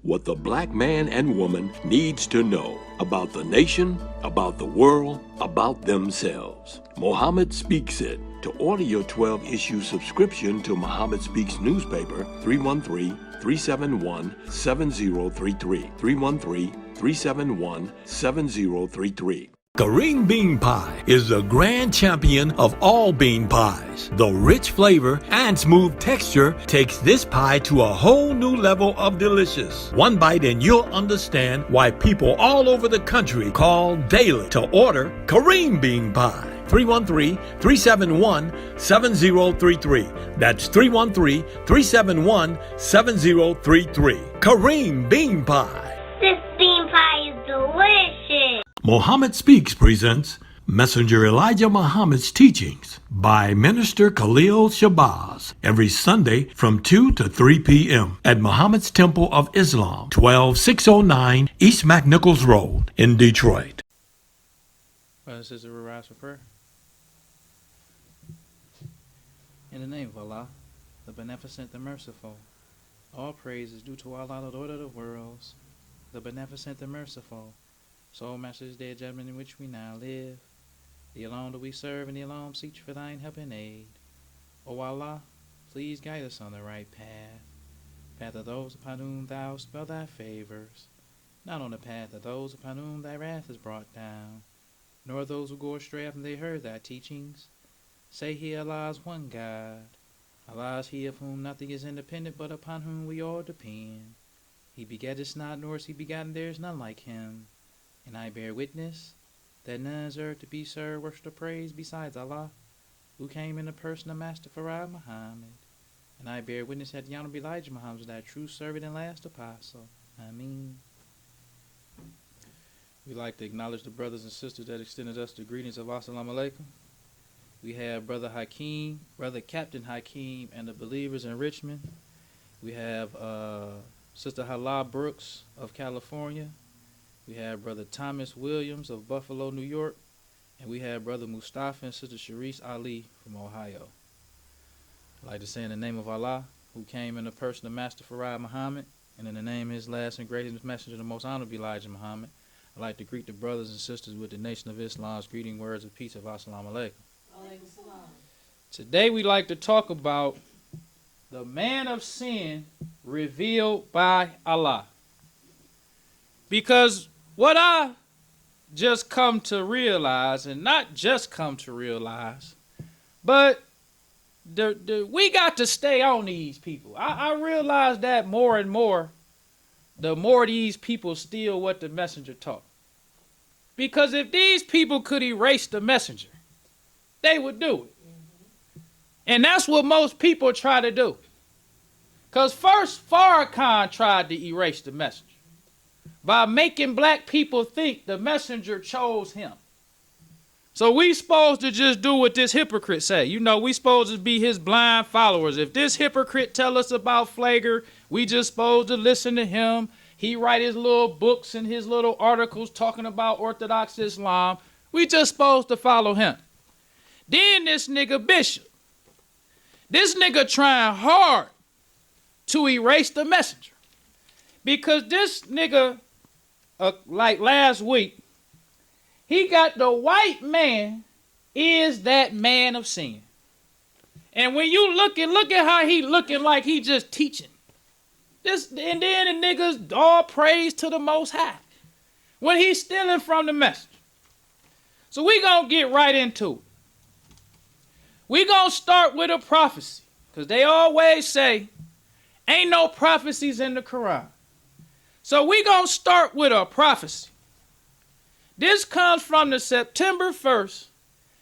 what the black man and woman needs to know about the nation, about the world, about themselves. Muhammad Speaks It. To order your 12-issue subscription to Muhammad Speaks newspaper, 313-371-7033. 313-371-7033. Kareem Bean Pie is the grand champion of all bean pies. The rich flavor and smooth texture takes this pie to a whole new level of delicious. One bite and you'll understand why people all over the country call daily to order Kareem Bean Pie. 313-371-7033. That's 313-371-7033. Kareem Bean Pie. This bean pie is delicious. Muhammad Speaks presents Messenger Elijah Muhammad's Teachings by Minister Khalil Shabazz every Sunday from 2 to 3 p.m. at Muhammad's Temple of Islam, 12609 East McNichols Road in Detroit. Brothers and sisters, we rise for prayer. In the name of Allah, the Beneficent, the Merciful, all praise is due to Allah, the Lord of the worlds, the Beneficent, the Merciful, Soul Master's dead judgment in which we now live. The alone do we serve, and the alone seek for thine help and aid. O Allah, please guide us on the right path of those upon whom thou spell thy favors, not on the path of those upon whom thy wrath is brought down, nor those who go astray after they heard thy teachings. Say he, Allah is one God. Allah is he of whom nothing is independent, but upon whom we all depend. He begetteth not, nor is he begotten, there is none like him. And I bear witness that none deserve to be served, worship, or praise besides Allah, who came in the person of Master Farad Muhammad. And I bear witness that the Honorable Elijah Muhammad was thy true servant and last apostle. Ameen. We'd like to acknowledge the brothers and sisters that extended us the greetings of Assalamu alaikum. We have Brother Hakeem, Brother Captain Hakeem, and the believers in Richmond. We have Sister Hala Brooks of California. We have Brother Thomas Williams of Buffalo, New York. And we have Brother Mustafa and Sister Sharice Ali from Ohio. I'd like to say in the name of Allah, who came in the person of Master Farad Muhammad, and in the name of his last and greatest messenger, the most honorable Elijah Muhammad, I'd like to greet the brothers and sisters with the Nation of Islam's greeting words of peace of Assalamu alaikum. Today we'd like to talk about the man of sin revealed by Allah. Because what I just come to realize, and not just come to realize, but we got to stay on these people. I realize that more and more, the more these people steal what the messenger taught. Because if these people could erase the messenger, they would do it. And that's what most people try to do. Because first, Farrakhan tried to erase the messenger by making black people think the messenger chose him. So we supposed to just do what this hypocrite say. You know, we supposed to be his blind followers. If this hypocrite tell us about Flager, we just supposed to listen to him. He write his little books and his little articles talking about Orthodox Islam. We just supposed to follow him. Then this nigga Bishop. This nigga trying hard to erase the messenger. Because this nigga, like last week, he got the white man is that man of sin. And when you look at how he looking like he just teaching. And then the niggas all praise to the Most High when he's stealing from the messenger. So we gonna get right into it. We gonna start with a prophecy, because they always say ain't no prophecies in the Quran. So we gonna start with a prophecy. This comes from the September 1st,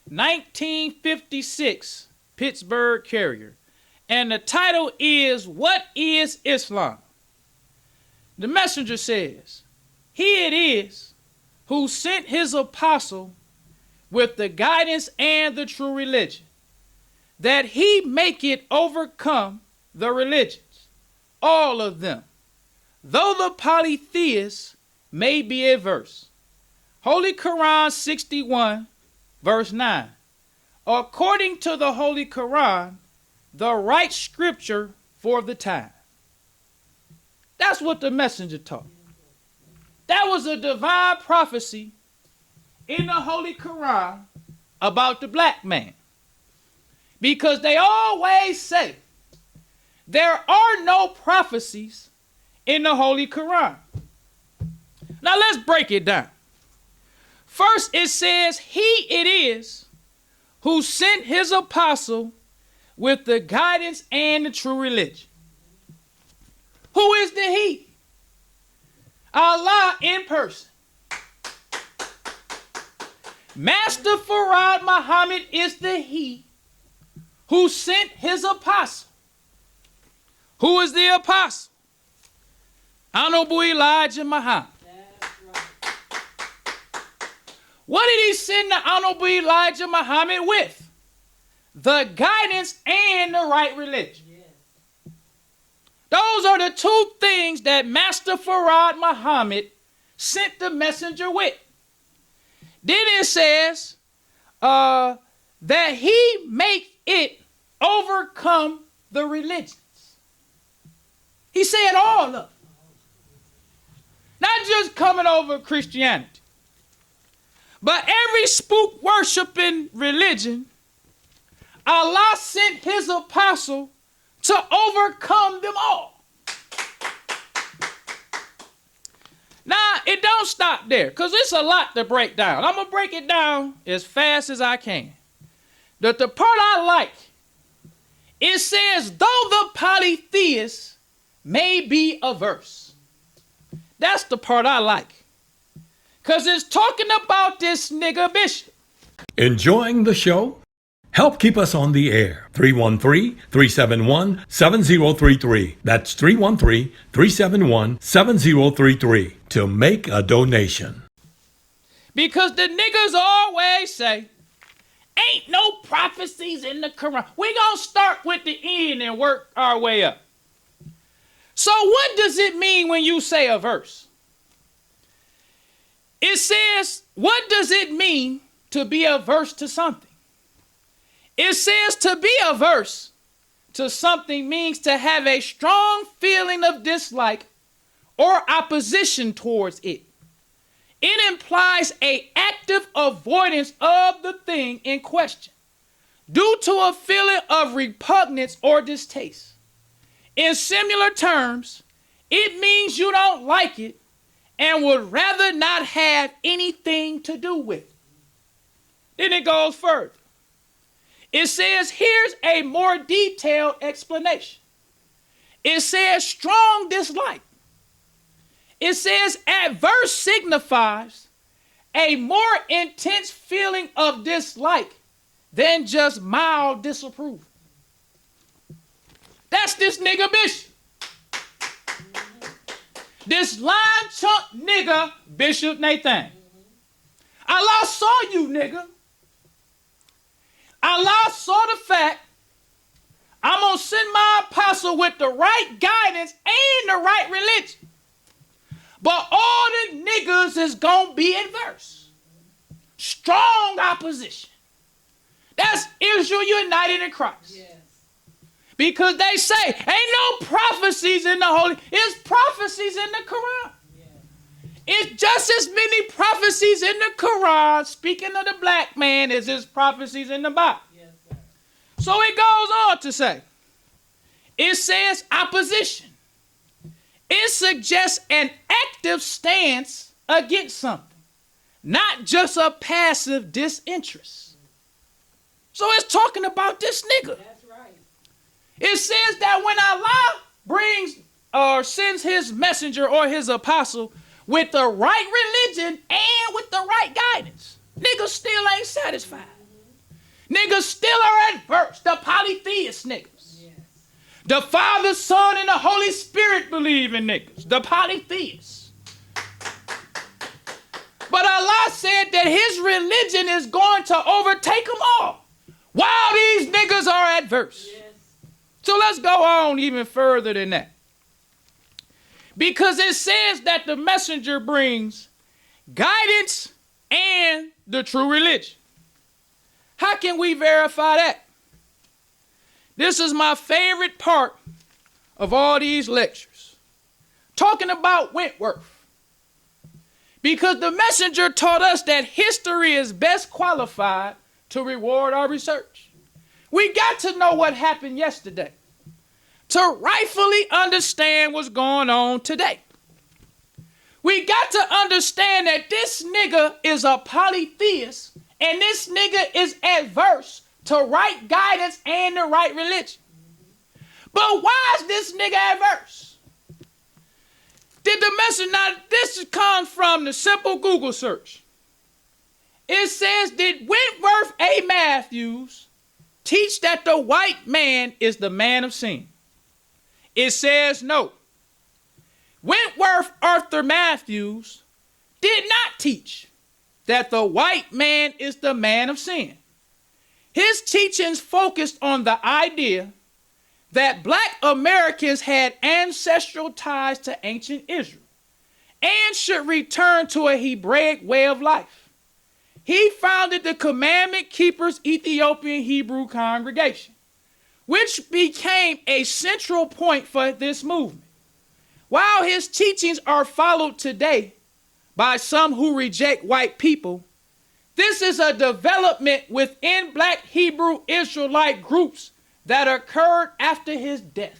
1956 Pittsburgh Courier. And the title is, What is Islam? The messenger says, He it is who sent his apostle with the guidance and the true religion, that he make it overcome the religions, all of them, though the polytheists may be averse. Holy Quran 61, verse 9. According to the Holy Quran, the right scripture for the time. That's what the messenger taught. That was a divine prophecy in the Holy Quran about the black man. Because they always say there are no prophecies in the Holy Quran. Now let's break it down. First it says, he it is who sent his apostle with the guidance and the true religion. Who is the he? Allah in person. Master Farad Muhammad is the he who sent his apostle. Who is the apostle? Honorable Elijah Muhammad. What did he send the Honorable Elijah Muhammad with? The guidance and the right religion. Those are the two things that Master Farad Muhammad sent the messenger with. Then it says that he makes it overcome the religions. He said all of them. Not just coming over Christianity. But every spook worshiping religion, Allah sent his apostle to overcome them all. Now, it don't stop there, because it's a lot to break down. I'm going to break it down as fast as I can. The part I like, it says, though the polytheist may be averse. That's the part I like. Because it's talking about this nigga bishop. Enjoying the show? Help keep us on the air. 313-371-7033. That's 313-371-7033 to make a donation. Because the niggas always say, ain't no prophecies in the Quran. We're going to start with the end and work our way up. So what does it mean when you say a verse? It says, what does it mean to be averse to something? It says to be averse to something means to have a strong feeling of dislike or opposition towards it. It implies an active avoidance of the thing in question due to a feeling of repugnance or distaste. In similar terms, it means you don't like it and would rather not have anything to do with it. Then it goes further. It says, here's a more detailed explanation. It says strong dislike. It says adverse signifies a more intense feeling of dislike than just mild disapproval. That's this nigga bishop. This lying chunk nigga, Bishop Nathan. Allah saw you, nigga. Allah saw the fact I'm going to send my apostle with the right guidance and the right religion. But all the niggas is going to be adverse. Strong opposition. That's Israel united in Christ. Yes. Because they say, ain't no prophecies in the Holy, it's prophecies in the Quran. It's just as many prophecies in the Quran, speaking of the black man, as there's prophecies in the Bible. Yes, so it goes on to say, it says opposition. It suggests an active stance against something, not just a passive disinterest. So it's talking about this nigga. That's right. It says that when Allah brings or sends his messenger or his apostle with the right religion and with the right guidance, niggas still ain't satisfied. Niggas still are adverse. The polytheist niggas. Yes. The Father, Son, and the Holy Spirit believe in niggas. The polytheists. But Allah said that his religion is going to overtake them all while these niggas are adverse. Yes. So let's go on even further than that. Because it says that the messenger brings guidance and the true religion. How can we verify that? This is my favorite part of all these lectures. talking about Wentworth. Because the messenger taught us that history is best qualified to reward our research. We got to know what happened yesterday to rightfully understand what's going on today. We got to understand that this nigga is a polytheist and this nigga is adverse to right guidance and the right religion. But why is this nigga adverse? Did the message, now this comes from the simple Google search. It says, did Wentworth A. Matthews teach that the white man is the man of sin? It says no. Wentworth Arthur Matthews did not teach that the white man is the man of sin. His teachings focused on the idea that black Americans had ancestral ties to ancient Israel and should return to a Hebraic way of life. He founded the Commandment Keepers Ethiopian Hebrew Congregation, which became a central point for this movement. While his teachings are followed today by some who reject white people, this is a development within black Hebrew Israelite groups that occurred after his death.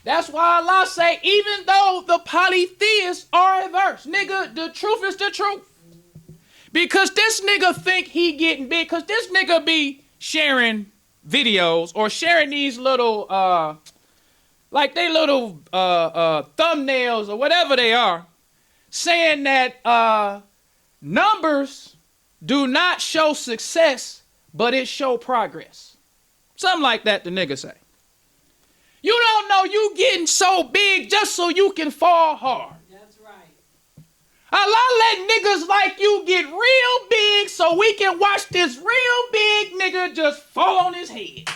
That's why Allah say, even though the polytheists are adverse, nigga, the truth is the truth. Because this nigga think he getting big, because this nigga be sharing videos or sharing these little, like they little thumbnails or whatever they are, saying that numbers do not show success, but it show progress. Something like that the nigga say. You don't know you getting so big just so you can fall hard. That's right. Allah let niggas like you get real big so we can watch this real big nigga just fall on his head.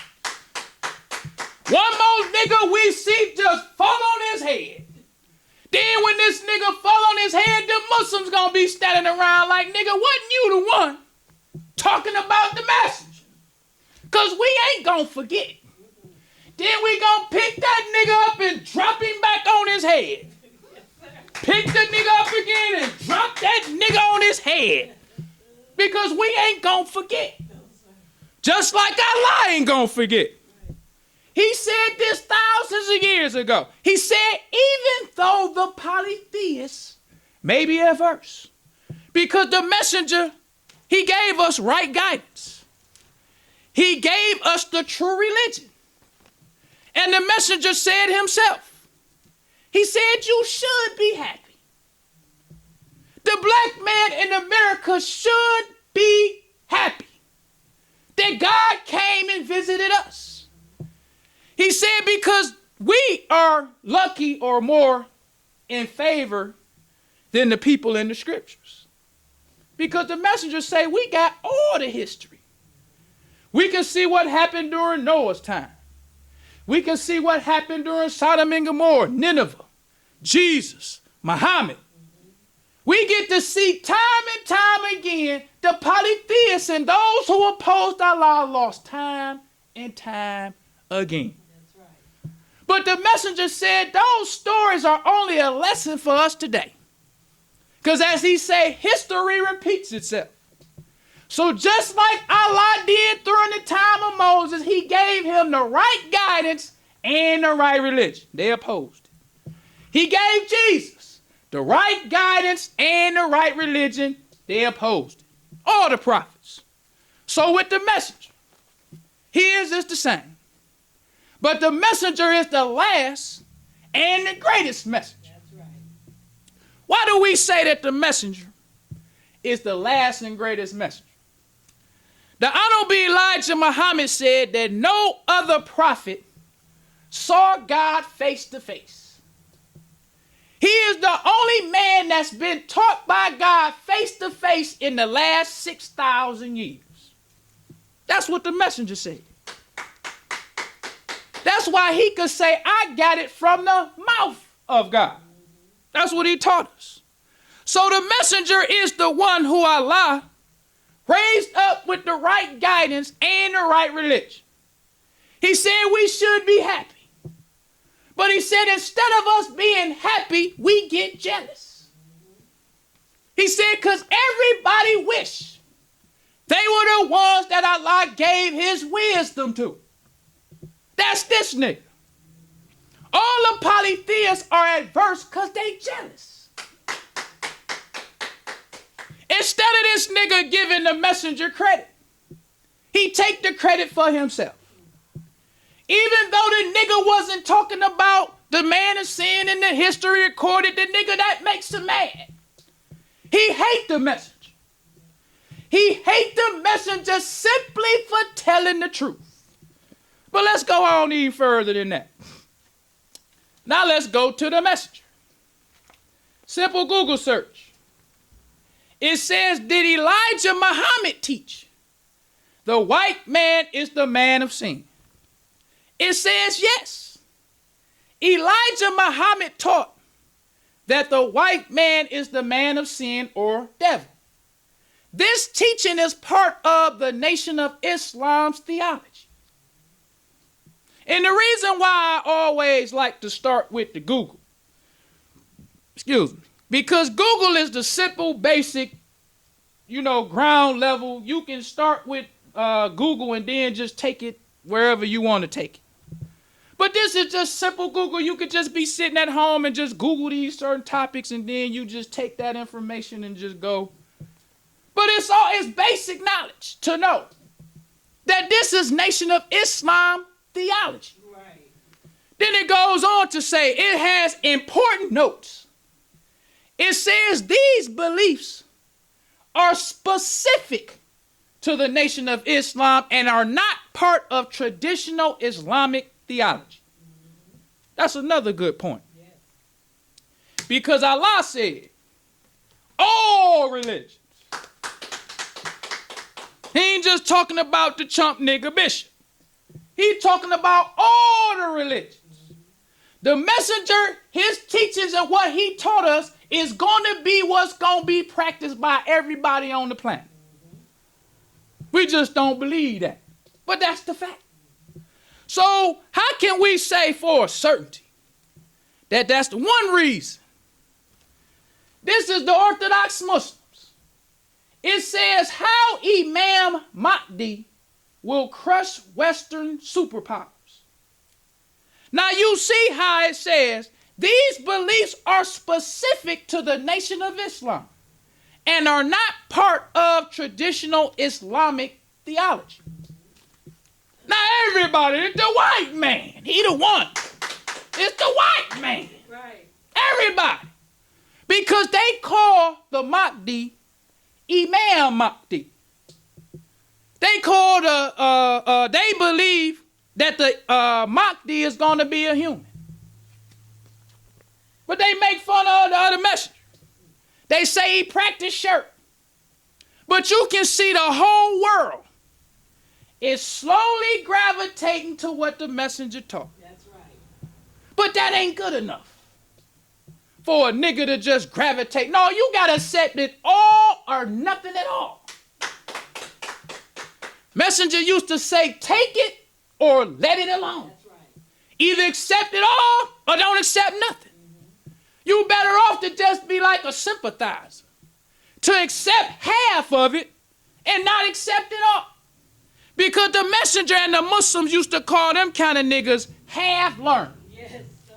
One more nigga we see just fall on his head. Then when this nigga fall on his head, the Muslims gonna be standing around like, nigga, wasn't you the one talking about the messenger? Cause we ain't gonna forget. Then we gonna pick that nigga up and drop him back on his head. Pick the nigga up again and drop that nigga on his head. Because we ain't gonna forget. Just like Allah ain't gonna forget. He said this thousands of years ago. He said, even though the polytheists may be adverse, because the messenger, he gave us right guidance. He gave us the true religion. And the messenger said himself, he said, you should be happy. The black man in America should be happy that God came and visited us. He said because we are lucky or more in favor than the people in the scriptures. Because the messengers say we got all the history. We can see what happened during Noah's time. We can see what happened during Sodom and Gomorrah, Nineveh, Jesus, Muhammad. We get to see time and time again the polytheists and those who opposed Allah lost time and time again. But the messenger said those stories are only a lesson for us today. Because as he said, history repeats itself. So just like Allah did during the time of Moses, he gave him the right guidance and the right religion. They opposed it. He gave Jesus the right guidance and the right religion. They opposed it. All the prophets. So with the messenger, his is the same. But the messenger is the last and the greatest messenger. That's right. Why do we say that the messenger is the last and greatest messenger? The Honorable Elijah Muhammad said that no other prophet saw God face to face. He is the only man that's been taught by God face to face in the last 6,000 years. That's what the messenger said. That's why he could say, I got it from the mouth of God. That's what he taught us. So the messenger is the one who Allah raised up with the right guidance and the right religion. He said we should be happy. But he said instead of us being happy, we get jealous. He said because everybody wish they were the ones that Allah gave his wisdom to. That's this nigga. All the polytheists are adverse because they jealous. Instead of this nigga giving the messenger credit, he take the credit for himself. Even though the nigga wasn't talking about the man of sin in the history recorded, the nigga that makes him mad. He hate the messenger. He hate the messenger simply for telling the truth. But let's go on even further than that. Now let's go to the messenger. Simple Google search. It says, did Elijah Muhammad teach the white man is the man of sin? It says yes. Elijah Muhammad taught that the white man is the man of sin or devil. This teaching is part of the Nation of Islam's theology. And the reason why I always like to start with the Google, because Google is the simple, basic, ground level. You can start with Google and then just take it wherever you want to take it. But this is just simple Google. You could just be sitting at home and just Google these certain topics and then you just take that information and just go. But it's basic knowledge to know that this is Nation of Islam theology. Right. Then it goes on to say it has important notes. It says these beliefs are specific to the Nation of Islam and are not part of traditional Islamic theology. That's another good point. Because Allah said, all religions. He ain't just talking about the chump nigga bishop. He's talking about all the religions. The messenger, his teachings and what he taught us is going to be what's going to be practiced by everybody on the planet. We just don't believe that. But that's the fact. So how can we say for certainty that that's the one reason? This is the Orthodox Muslims. It says how Imam Mahdi will crush Western superpowers. Now you see how it says these beliefs are specific to the Nation of Islam and are not part of traditional Islamic theology. Now everybody, the white man, he the one. It's the white man. Right. Everybody. Because they call the Mahdi Imam Mahdi. They call they believe that the Mahdi is going to be a human. But they make fun of the other messenger. They say he practiced shirk. But you can see the whole world is slowly gravitating to what the messenger taught. That's right. But that ain't good enough for a nigga to just gravitate. No, you got to accept it all or nothing at all. Messenger used to say, take it or let it alone. That's right. Either accept it all or don't accept nothing. Mm-hmm. You better off to just be like a sympathizer. To accept half of it and not accept it all. Because the messenger and the Muslims used to call them kind of niggas half-learned. Yes, sir.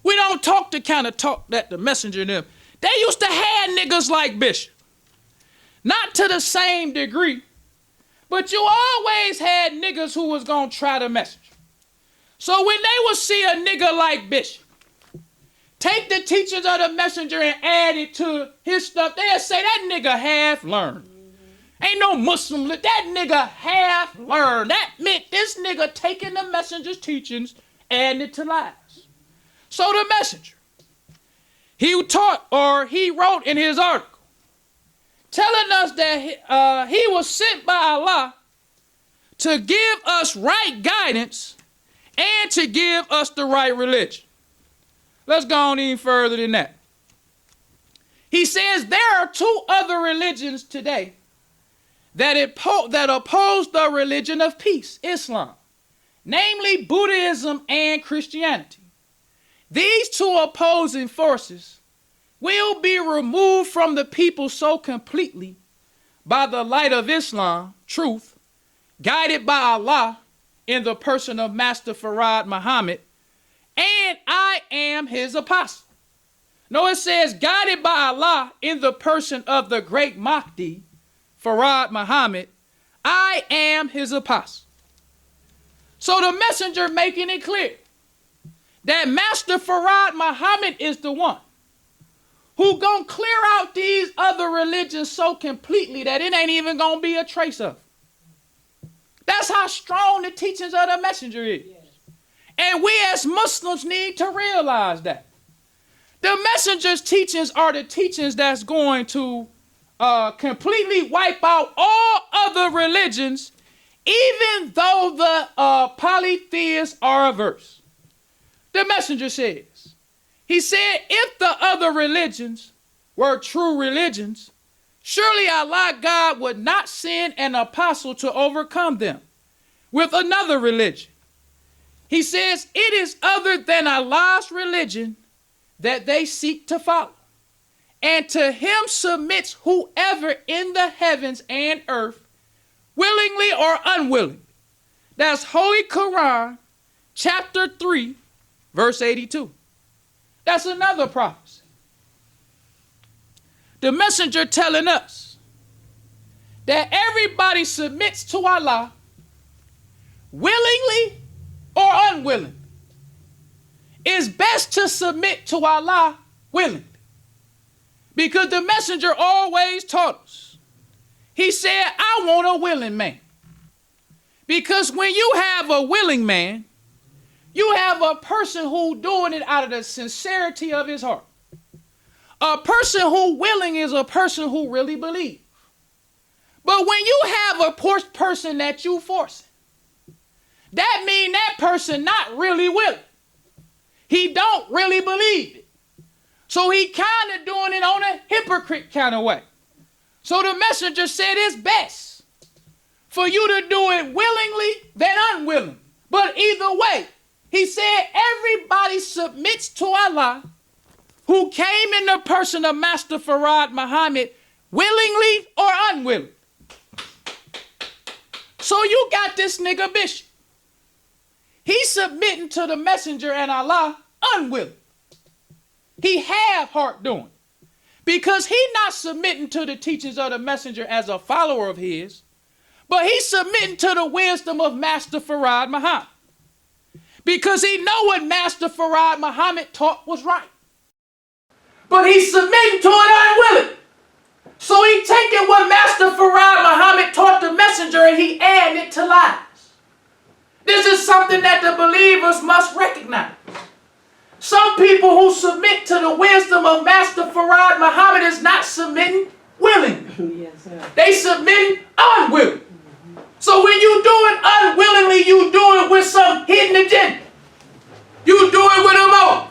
We don't talk the kind of talk that the messenger and them. They used to have niggas like Bishop. Not to the same degree, but you always had niggas who was going to try the messenger. So when they would see a nigga like Bishop, take the teachings of the messenger and add it to his stuff, they'll say that nigga half-learned. Ain't no Muslim, that nigga half-learned. That meant this nigga taking the messenger's teachings, adding it to lies. So the messenger, he taught or he wrote in his article, telling us that he was sent by Allah to give us right guidance and to give us the right religion. Let's go on even further than that. He says there are two other religions today that oppose the religion of peace, Islam. namely Buddhism and Christianity. These two opposing forces will be removed from the people so completely by the light of Islam, truth, guided by Allah in the person of Master Farad Muhammad, and I am his apostle. No, it says guided by Allah in the person of the great Mahdi, Farad Muhammad, I am his apostle. So the messenger making it clear that Master Farad Muhammad is the one who gonna clear out these other religions so completely that it ain't even gonna be a trace of. That's how strong the teachings of the messenger is. Yes. And we as Muslims need to realize that. The messenger's teachings are the teachings that's going to completely wipe out all other religions, even though the polytheists are averse. The messenger says, he said, if the other religions were true religions, surely Allah God would not send an apostle to overcome them with another religion. He says, it is other than Allah's religion that they seek to follow. And to him submits whoever in the heavens and earth, willingly or unwilling. That's Holy Quran, chapter 3, verse 82. That's another prophecy. The messenger telling us that everybody submits to Allah willingly or unwilling. It's best to submit to Allah willingly. Because the messenger always taught us. He said, I want a willing man. Because when you have a willing man, you have a person who doing it out of the sincerity of his heart. A person who willing is a person who really believes. But when you have a person that you forcing, that means that person not really willing. He don't really believe it. So he kind of doing it on a hypocrite kind of way. So the messenger said it's best for you to do it willingly than unwilling. But either way, he said everybody submits to Allah, who came in the person of Master Farad Muhammad, willingly or unwilling. So you got this nigga Bishop. He's submitting to the messenger and Allah unwilling. He have heart doing. Because he not submitting to the teachings of the messenger as a follower of his, but he's submitting to the wisdom of Master Farad Muhammad. Because he know what Master Farad Muhammad taught was right. But he's submitting to it unwilling. So he taking what Master Farad Muhammad taught the messenger and he added it to lies. This is something that the believers must recognize. Some people who submit to the wisdom of Master Farad Muhammad is not submitting willingly. Yes, sir. They submitting unwilling. So when you do it unwillingly, you do it with some hidden agenda. You do it with a motive.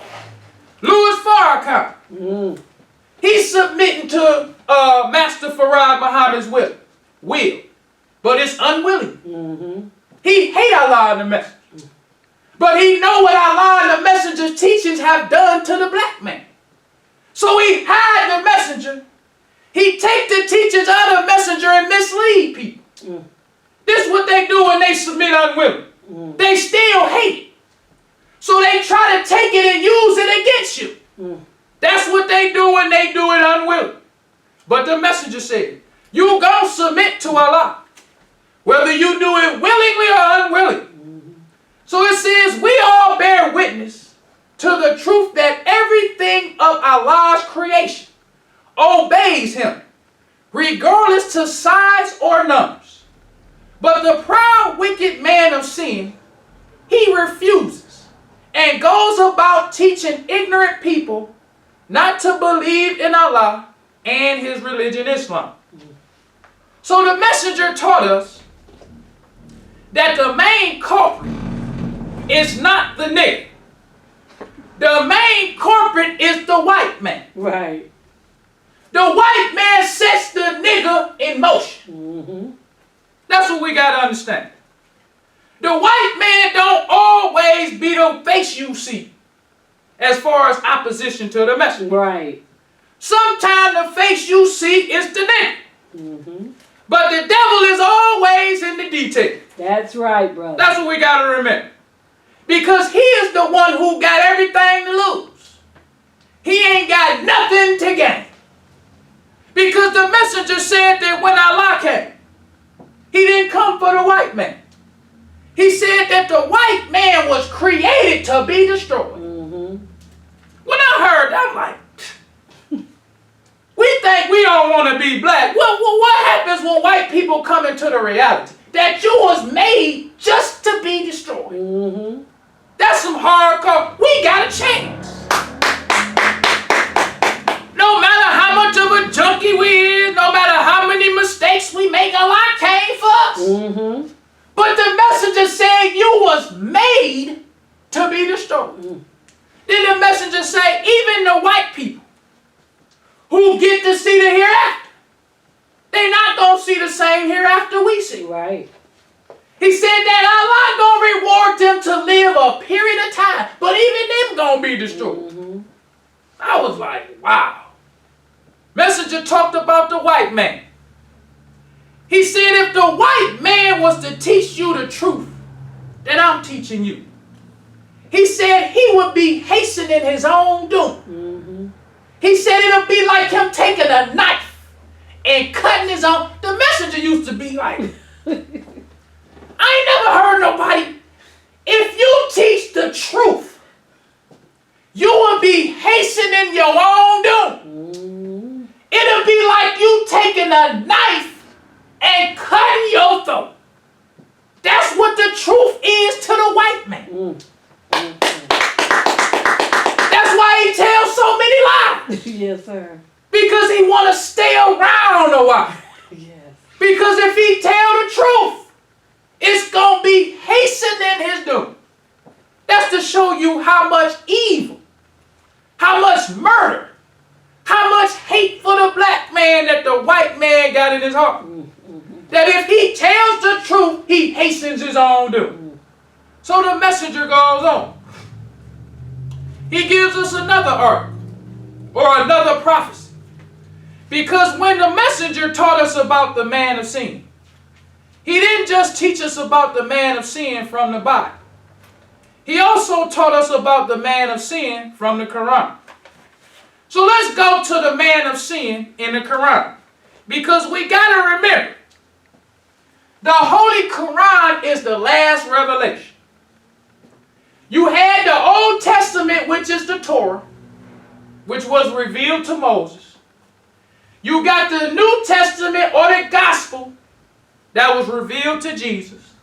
Louis Farrakhan. He's submitting to Master Farad Muhammad's will. But it's unwilling. He hate Allah and the messenger. But he know what Allah and the messenger's teachings have done to the black man. So he hide the messenger. He take the teachings of the messenger and mislead people. This is what they do when they submit unwilling. They still hate it. So they try to take it and use it against you. That's what they do when they do it unwilling. But the messenger said, you gonna submit to Allah, whether you do it willingly or unwilling. So it says, we all bear witness to the truth that everything of Allah's creation obeys him, regardless to size or numbers. But the proud, wicked man of sin, he refuses and goes about teaching ignorant people not to believe in Allah and his religion, Islam. So the messenger taught us that the main culprit is not the nigger. The main culprit is the white man. Right. The white man sets the nigger in motion. That's what we got to understand. The white man don't always be the face you see as far as opposition to the message. Right. Sometimes the face you see is the nigga. Mm-hmm. But the devil is always in the detail. That's right, brother. That's what we got to remember. Because he is the one who got everything to lose. He ain't got nothing to gain. Because the messenger said that when Allah came, he didn't come for the white man. He said that the white man was created to be destroyed. Mm-hmm. When I heard that, I'm like, we think we don't want to be black. Well, what happens when white people come into the reality that you was made just to be destroyed? Mm-hmm. That's some hardcore. We got a chance. No matter how much of a junkie we is, no matter how many mistakes we make, Allah came for us. Mm-hmm. But the messenger said you was made to be destroyed. Mm. Then the messenger said even the white people who get to see the hereafter, they not going to see the same hereafter we see. Right. He said that Allah going to reward them to live a period of time, but even them going to be destroyed. Mm-hmm. I was like, wow. Messenger talked about the white man. He said if the white man was to teach you the truth that I'm teaching you, he said he would be hastening his own doom. Mm-hmm. He said it'll be like him taking a knife and cutting his own. The messenger used to be like, I ain't never heard nobody. If you teach the truth, you will be hastening your own doom. Mm-hmm. It'll be like you taking a knife and cutting your throat. That's what the truth is to the white man. Mm-hmm. That's why he tells so many lies. Yes, sir. Because he want to stay around a while. Yes. Because if he tell the truth, it's going to be hastening his doom. That's to show you how much evil, how much murder, how much hate for the black man that the white man got in his heart. Mm-hmm. That if he tells the truth, he hastens his own doom. So the messenger goes on. He gives us another art or another prophecy. Because when the messenger taught us about the man of sin, he didn't just teach us about the man of sin from the Bible. He also taught us about the man of sin from the Quran. So let's go to the man of sin in the Quran. Because we got to remember, the Holy Quran is the last revelation. You had the Old Testament, which is the Torah, which was revealed to Moses. You got the New Testament or the Gospel that was revealed to Jesus.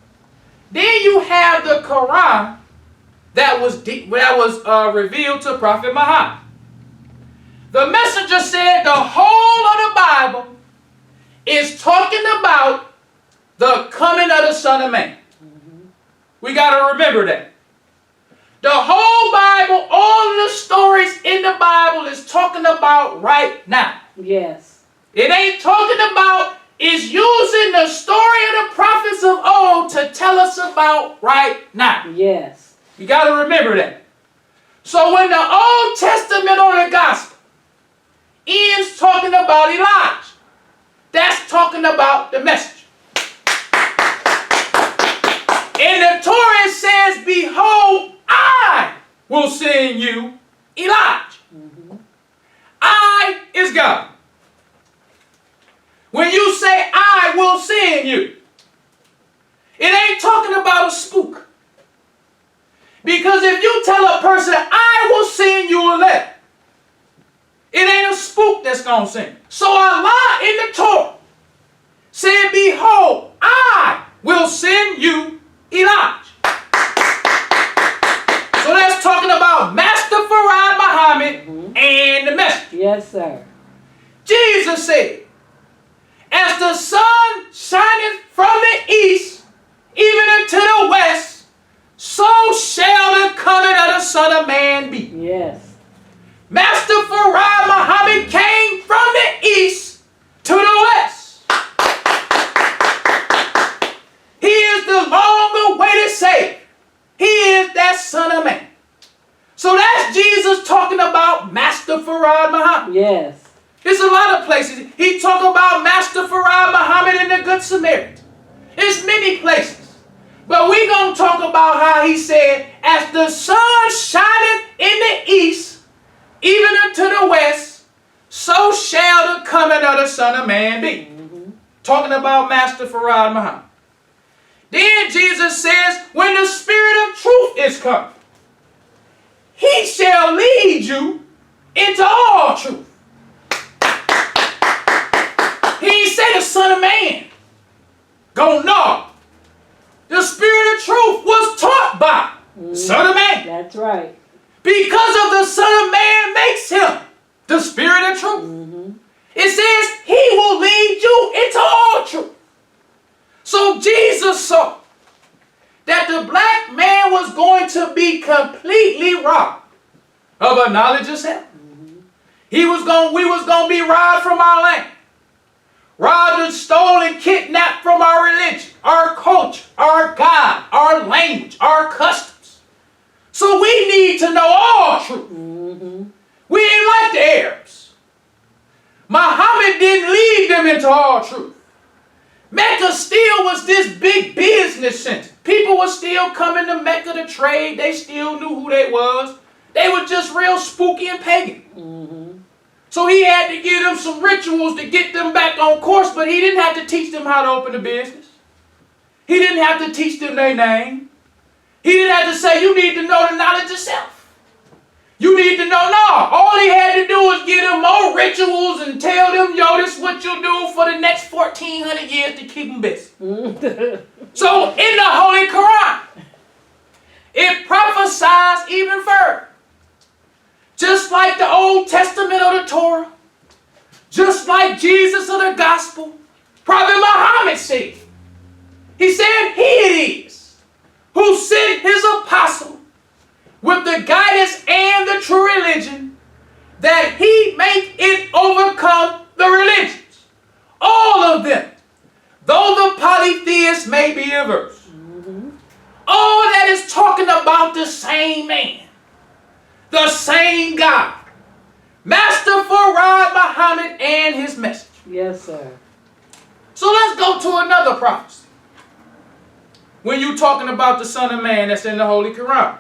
Then you have the Quran that was revealed to Prophet Muhammad. The messenger said the whole of the Bible is talking about the coming of the Son of Man. Mm-hmm. We got to remember that. The whole Bible, all of the stories in the Bible is talking about right now. Yes. It ain't talking about, it's using the story of the prophets of old to tell us about right now. Yes. You got to remember that. So when the Old Testament or the Gospel ends talking about Elijah, that's talking about the messenger. In the Torah it says, behold, I will send you Elijah. Mm-hmm. I is God. When you say I will send you, it ain't talking about a spook. Because if you tell a person, I will send you a letter, it ain't a spook that's going to send. So Allah in the Torah said, behold, I will send you Elijah. So that's talking about Master Farad Muhammad and the messenger. Yes, sir. Jesus said, as the sun shineth from the east, even unto the west, so shall the coming of the Son of Man be. Yes. Master Farad Muhammad came from the east to the west. He is the long-awaited Farad Muhammad. Yes. There's a lot of places. He talk about Master Farad Muhammad and the Good Samaritan. There's many places. But we going to talk about how he said, as the sun shineth in the east, even unto the west, so shall the coming of the Son of Man be. Talking about Master Farad Muhammad. Then Jesus says, when the Spirit of truth is come, he shall lead you into all truth. He ain't say the Son of Man. Go no. The Spirit of truth was taught by the Son of Man. That's right. Because of the Son of Man makes him the Spirit of truth. It says he will lead you into all truth. So Jesus saw that the black man was going to be completely robbed of a knowledge of self. We was going to be robbed from our land. Robbed and stolen, kidnapped from our religion, our culture, our God, our language, our customs. So we need to know all truth. We ain't like the Arabs. Muhammad didn't lead them into all truth. Mecca still was this big business center. People were still coming to Mecca to trade. They still knew who they was. They were just real spooky and pagan. So he had to give them some rituals to get them back on course, but he didn't have to teach them how to open a business. He didn't have to teach them their name. He didn't have to say, you need to know the knowledge of self. You need to know, no. All he had to do was give them more rituals and tell them, yo, this is what you'll do for the next 1,400 years to keep them busy. So in the Holy Quran, it prophesies even further. Just like the Old Testament of the Torah, just like Jesus of the Gospel, Prophet Muhammad said. He said, he it is who sent his apostle with the guidance and the true religion, that he make it overcome the religions, all of them, though the polytheists may be averse. All that is talking about the same man, the same God, Master Farad Muhammad and his message. Yes, sir. So let's go to another prophecy. When you're talking about the Son of Man that's in the Holy Quran.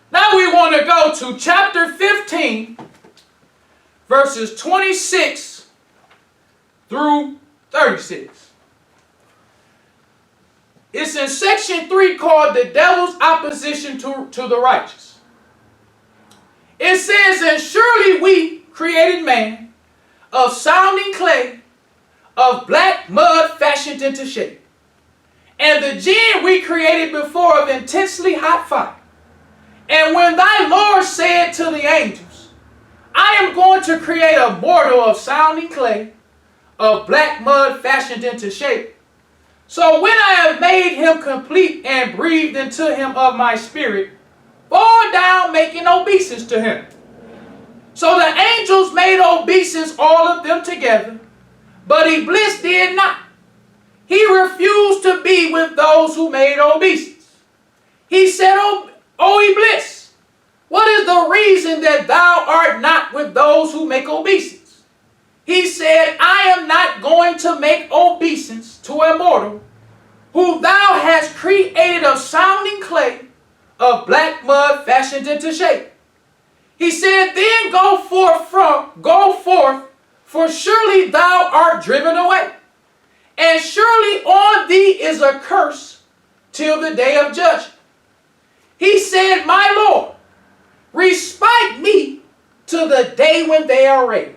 Now we want to go to chapter 15, verses 26 through 36. It's in section 3 called the devil's opposition to the righteous. It says, and surely we created man of sounding clay, of black mud fashioned into shape. And the jinn we created before of intensely hot fire. And when thy Lord said to the angels, I am going to create a mortal of sounding clay, of black mud fashioned into shape. So when I have made him complete and breathed into him of my spirit, fall down making obeisance to him. So the angels made obeisance, all of them together, but Iblis did not. He refused to be with those who made obeisance. He said, O Iblis, what is the reason that thou art not with those who make obeisance? He said, I am not going to make obeisance to a mortal who thou hast created of sounding clay, of black mud fashioned into shape. He said, then go forth, for surely thou art driven away, and surely on thee is a curse till the day of judgment. He said, my Lord, respite me to the day when they are raised.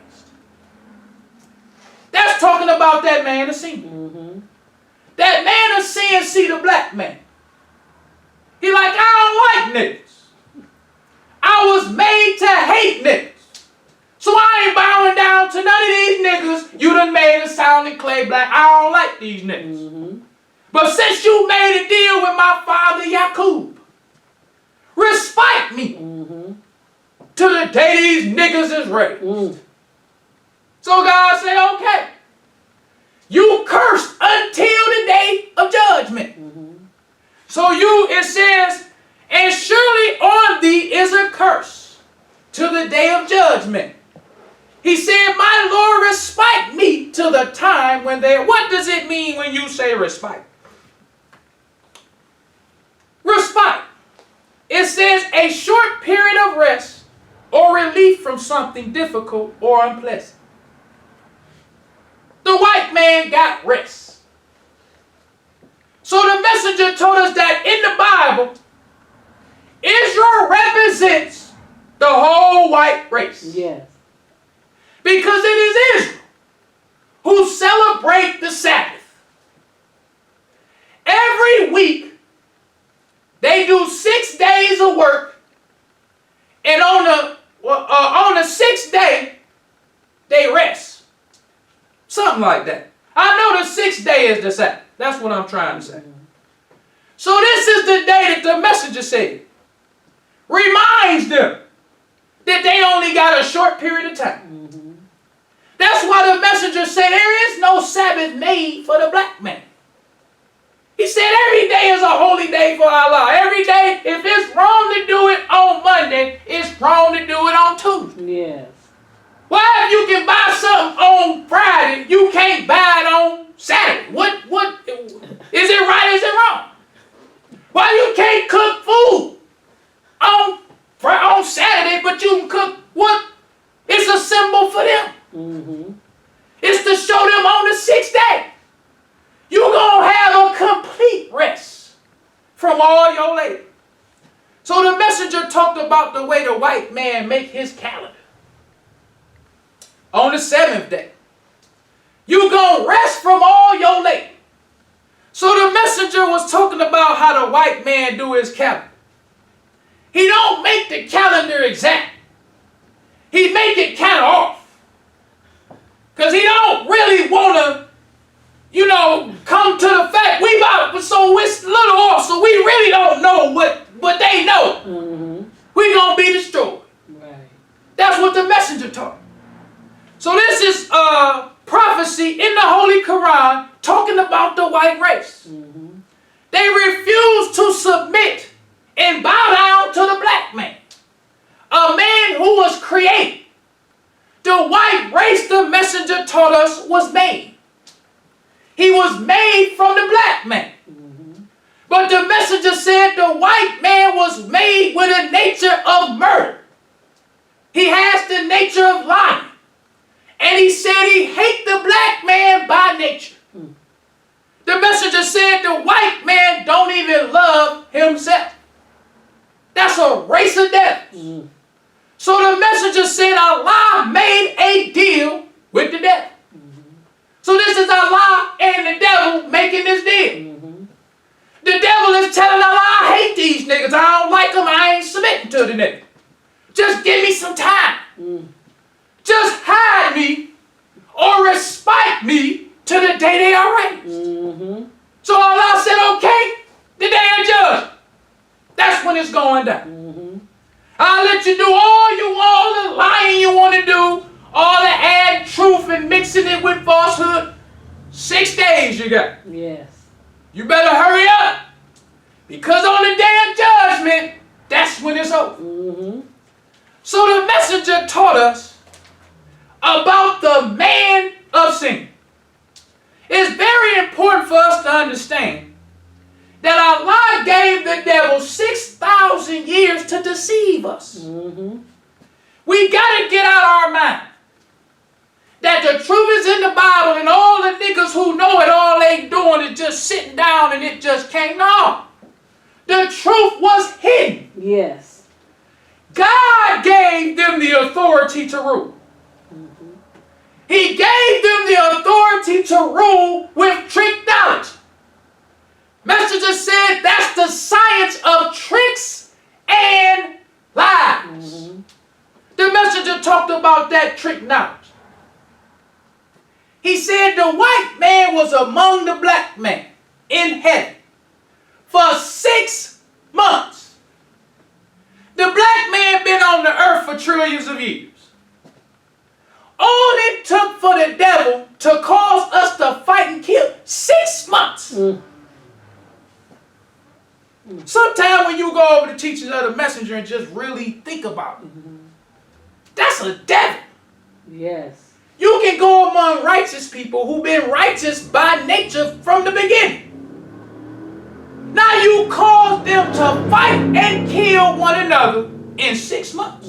That's talking about that man of sin. That man of sin see the black man. He like, I don't like niggas. I was made to hate niggas. So I ain't bowing down to none of these niggas. You done made a sounding clay black. I don't like these niggas. But since you made a deal with my father Yaqub, respite me to the day these niggas is raised. So God said, okay. You cursed until the day of judgment. So it says, and surely on thee is a curse to the the day of judgment. He said, my Lord, respite me to the time when they... What does it mean when you say respite? Respite. It says a short period of rest or relief from something difficult or unpleasant. The white man got rest. So the messenger told us that in the Bible, Israel represents the whole white race. Yes. Because it is Israel who celebrate the Sabbath. Every week, they do 6 days of work, and on the 6th day, they rest. Something like that. I know the 6th day is the Sabbath. That's what I'm trying to say. So this is the day that the messenger said. Reminds them that they only got a short period of time. That's why the messenger said there is no Sabbath made for the black man. He said every day is a holy day for Allah. Every day, if it's wrong to do it on Monday, it's wrong to do it on Tuesday. Yes. Why if you can buy something on Friday, you can't buy it on Saturday? What is it right, is it wrong? Why you can't cook food on Saturday, but you can cook what? It's a symbol for them. It's to show them on the 6th day. You're going to have a complete rest from all your labor. So the messenger talked about the way the white man make his calendar. On the 7th day, you're going to rest from all your labor. So the messenger was talking about how the white man do his calendar. He don't make the calendar exact. He make it kind of off. Because he don't really want to, come to the fact so it's a little off, so we really don't know what they know. We're going to be destroyed. Right. That's what the messenger taught. So this is prophecy in the Holy Quran talking about the white race. They refuse to submit and bow down to the black man. A man who was created. The white race, the messenger taught us, was made. He was made from the black man. But the messenger said the white man was made with a nature of murder. He has the nature of lying. And he said he hates the black man by nature. The messenger said the white man don't even love himself. That's a race of devils. So the messenger said Allah made a deal with the devil. So this is Allah and the devil making this deal. The devil is telling Allah, I hate these niggas. I don't like them. I ain't submitting to the nigga. Just give me some time. Just hide me or respite me to the day they are raised. So Allah said, okay, the day of judgment. That's when it's going down. I'll let you do all the lying you want to do, all the adding truth and mixing it with falsehood. 6 days you got. Yes. You better hurry up. Because on the day of judgment, that's when it's over. So the messenger taught us about the man of sin. It's very important for us to understand that Allah gave the devil 6,000 years to deceive us. We got to get out of our mind that the truth is in the Bible and all the niggas who know it, all they doing is just sitting down and it just can't. No. The truth was hidden. Yes. God gave them the authority to rule. He gave them the authority to rule with trick knowledge. Messenger said that's the science of tricks and lies. The messenger talked about that trick knowledge. He said the white man was among the black man in heaven for 6 months. The black man been on the earth for trillions of years. All it took for the devil to cause us to fight and kill 6 months. Sometimes when you go over the teachings of the messenger and just really think about it, That's a devil. Yes. You can go among righteous people who've been righteous by nature from the beginning. Now you cause them to fight and kill one another in 6 months.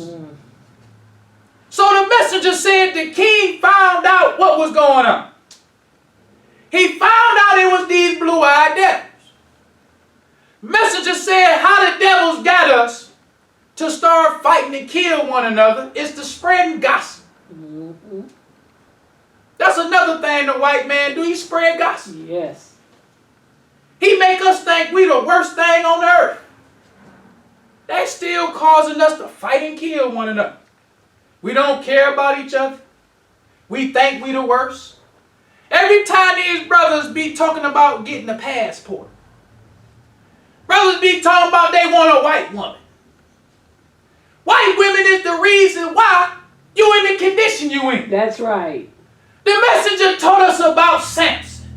So the messenger said the king found out what was going on. He found out it was these blue-eyed devils. Messenger said how the devils got us to start fighting and kill one another is to spread gossip. That's another thing the white man do. He spread gossip. Yes. He make us think we the worst thing on earth. They still causing us to fight and kill one another. We don't care about each other. We think we the worst. Every time these brothers be talking about getting a passport. Brothers be talking about they want a white woman. White women is the reason why you in the condition you in. That's right. The messenger told us about Samson.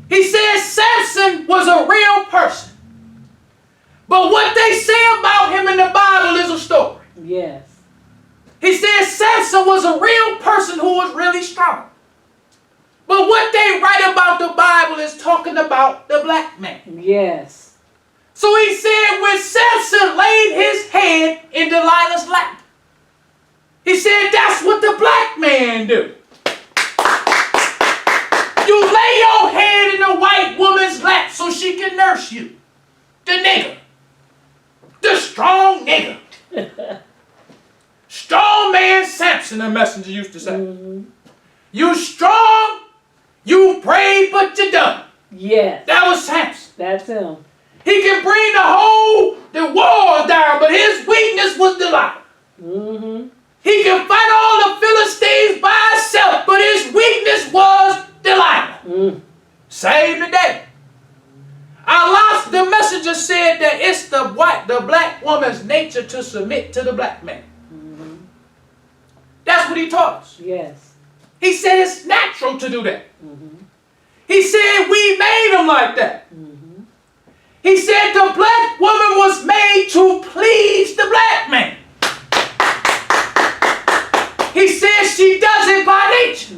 He said Samson was a real person. But what they say about him in the Bible is a story. Yes. He said Samson was a real person who was really strong. But what they write about the Bible is talking about the black man. Yes. So he said when Samson laid his head in Delilah's lap, he said that's what the black man do. You lay your head in a white woman's lap so she can nurse you. The nigger. The strong nigger. Strong man Samson, the messenger used to say. You strong, you brave, but you dumb. Yes. That was Samson. That's him. He can bring the wall down, but his weakness was Delilah. He can fight all the Philistines by himself, but his weakness was Delilah. Same today. Allah, the messenger said that it's the black woman's nature to submit to the black man. That's what he taught us. Yes. He said it's natural to do that. He said we made him like that. He said the black woman was made to please the black man. He said she does it by nature.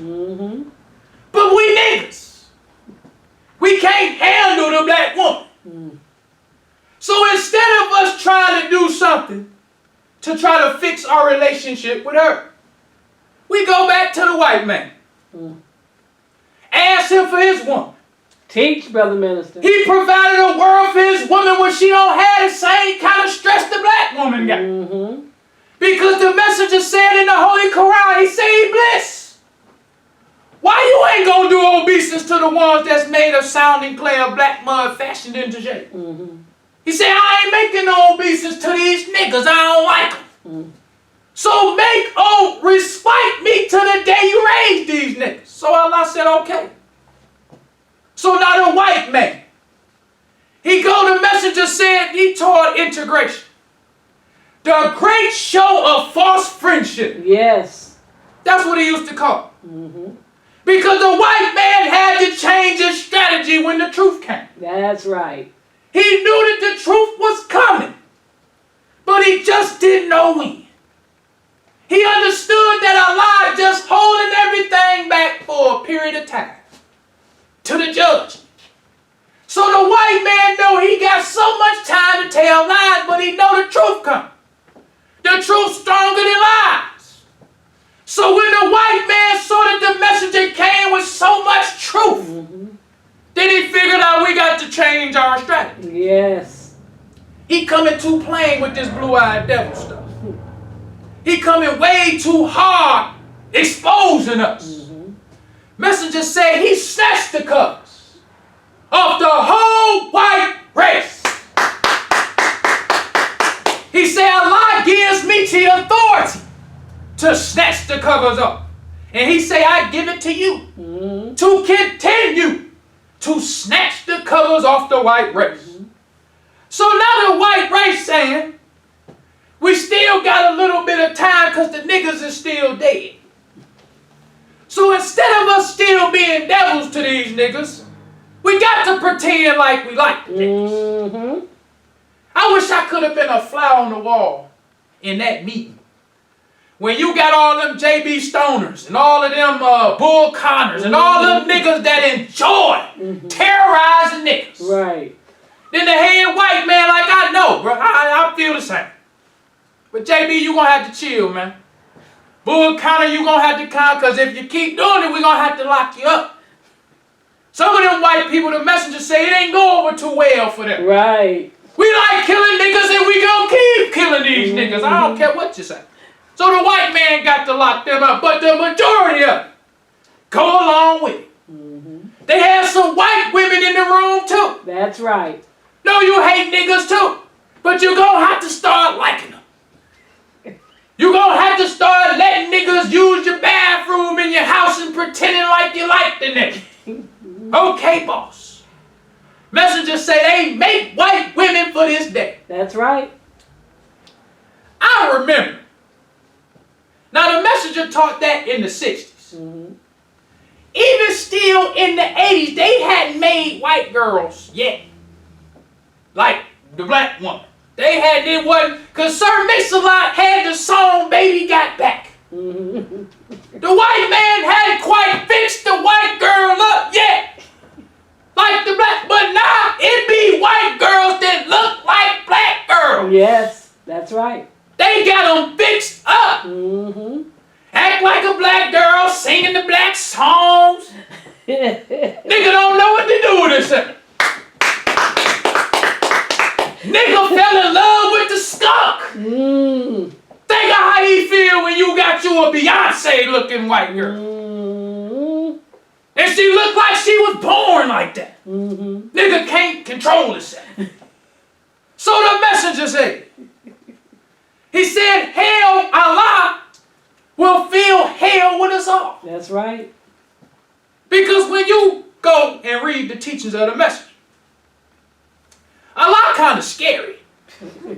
But we niggas, we can't handle the black woman. So instead of us trying to do something to try to fix our relationship with her, we go back to the white man. Ask him for his woman. Teach, brother minister. He provided a world for his woman where she don't have the same kind of stress the black woman got. Because the messenger said in the Holy Quran, he said he blessed. Why you ain't gonna do obeisance to the ones that's made of sounding clay of black mud fashioned into shape? He said, I ain't making no obeisance to these niggas. I don't like them. So respite me to the day you raise these niggas. So Allah said, okay. So now the white man, the messenger said he taught integration. The great show of false friendship. Yes. That's what he used to call it. Because the white man had to change his strategy when the truth came. That's right. He knew that the truth was coming, but he just didn't know when. He understood that Allah just holding everything back for a period of time to the judge. So the white man know he got so much time to tell lies, but he know the truth coming. The truth stronger than lies. So when the white man saw that the messenger came with so much truth, then he figured out we got to change our strategy. Yes. He coming too plain with this blue-eyed devil stuff. He coming way too hard, exposing us. Messenger said he snatched the covers of the whole white race. He said, Allah gives me the authority to snatch the covers off. And he said, I give it to you to continue to snatch the covers off the white race. So now the white race saying, we still got a little bit of time because the niggas is still dead. So instead of us still being devils to these niggas, we got to pretend like we like the niggas. I wish I could have been a fly on the wall in that meeting when you got all them JB Stoners and all of them Bull Connors and all them niggas that enjoy terrorizing niggas. Right. Then the head white man, like I know, bro. I feel the same. But JB, you gonna have to chill, man. Bull Connor, you gonna have to count, because if you keep doing it, we gonna have to lock you up. Some of them white people, the messengers say it ain't go over too well for them. Right. We like killing niggas and we gonna keep killing these niggas. I don't care what you say. So the white man got to lock them up, but the majority of them go along with it. They have some white women in the room too. That's right. No, you hate niggas too, but you're gonna have to start liking them. You're gonna have to start letting niggas use your bathroom in your house and pretending like you like the nigga. Okay, boss. Messengers say they make white women for this day. That's right. I remember. Now, the messenger taught that in the 60s. Even still in the 80s, they hadn't made white girls yet. Like the black woman. They had, it wasn't, because Sir Mix-a-Lot had the song Baby Got Back. The white man hadn't quite fixed the white girl up yet. Like the black, but now it be white girls that look like black girls. Yes, that's right. They got them fixed up. Act like a black girl, singing the black songs. Nigga don't know what to do with this. Nigga fell in love with the skunk. Think of how he feel when you got you a Beyonce looking white girl. And she looked like she was born like that. Nigga can't control himself. So the messenger said, he said, hell, Allah will fill hell with us all. That's right. Because when you go and read the teachings of the messenger, Allah kind of scary.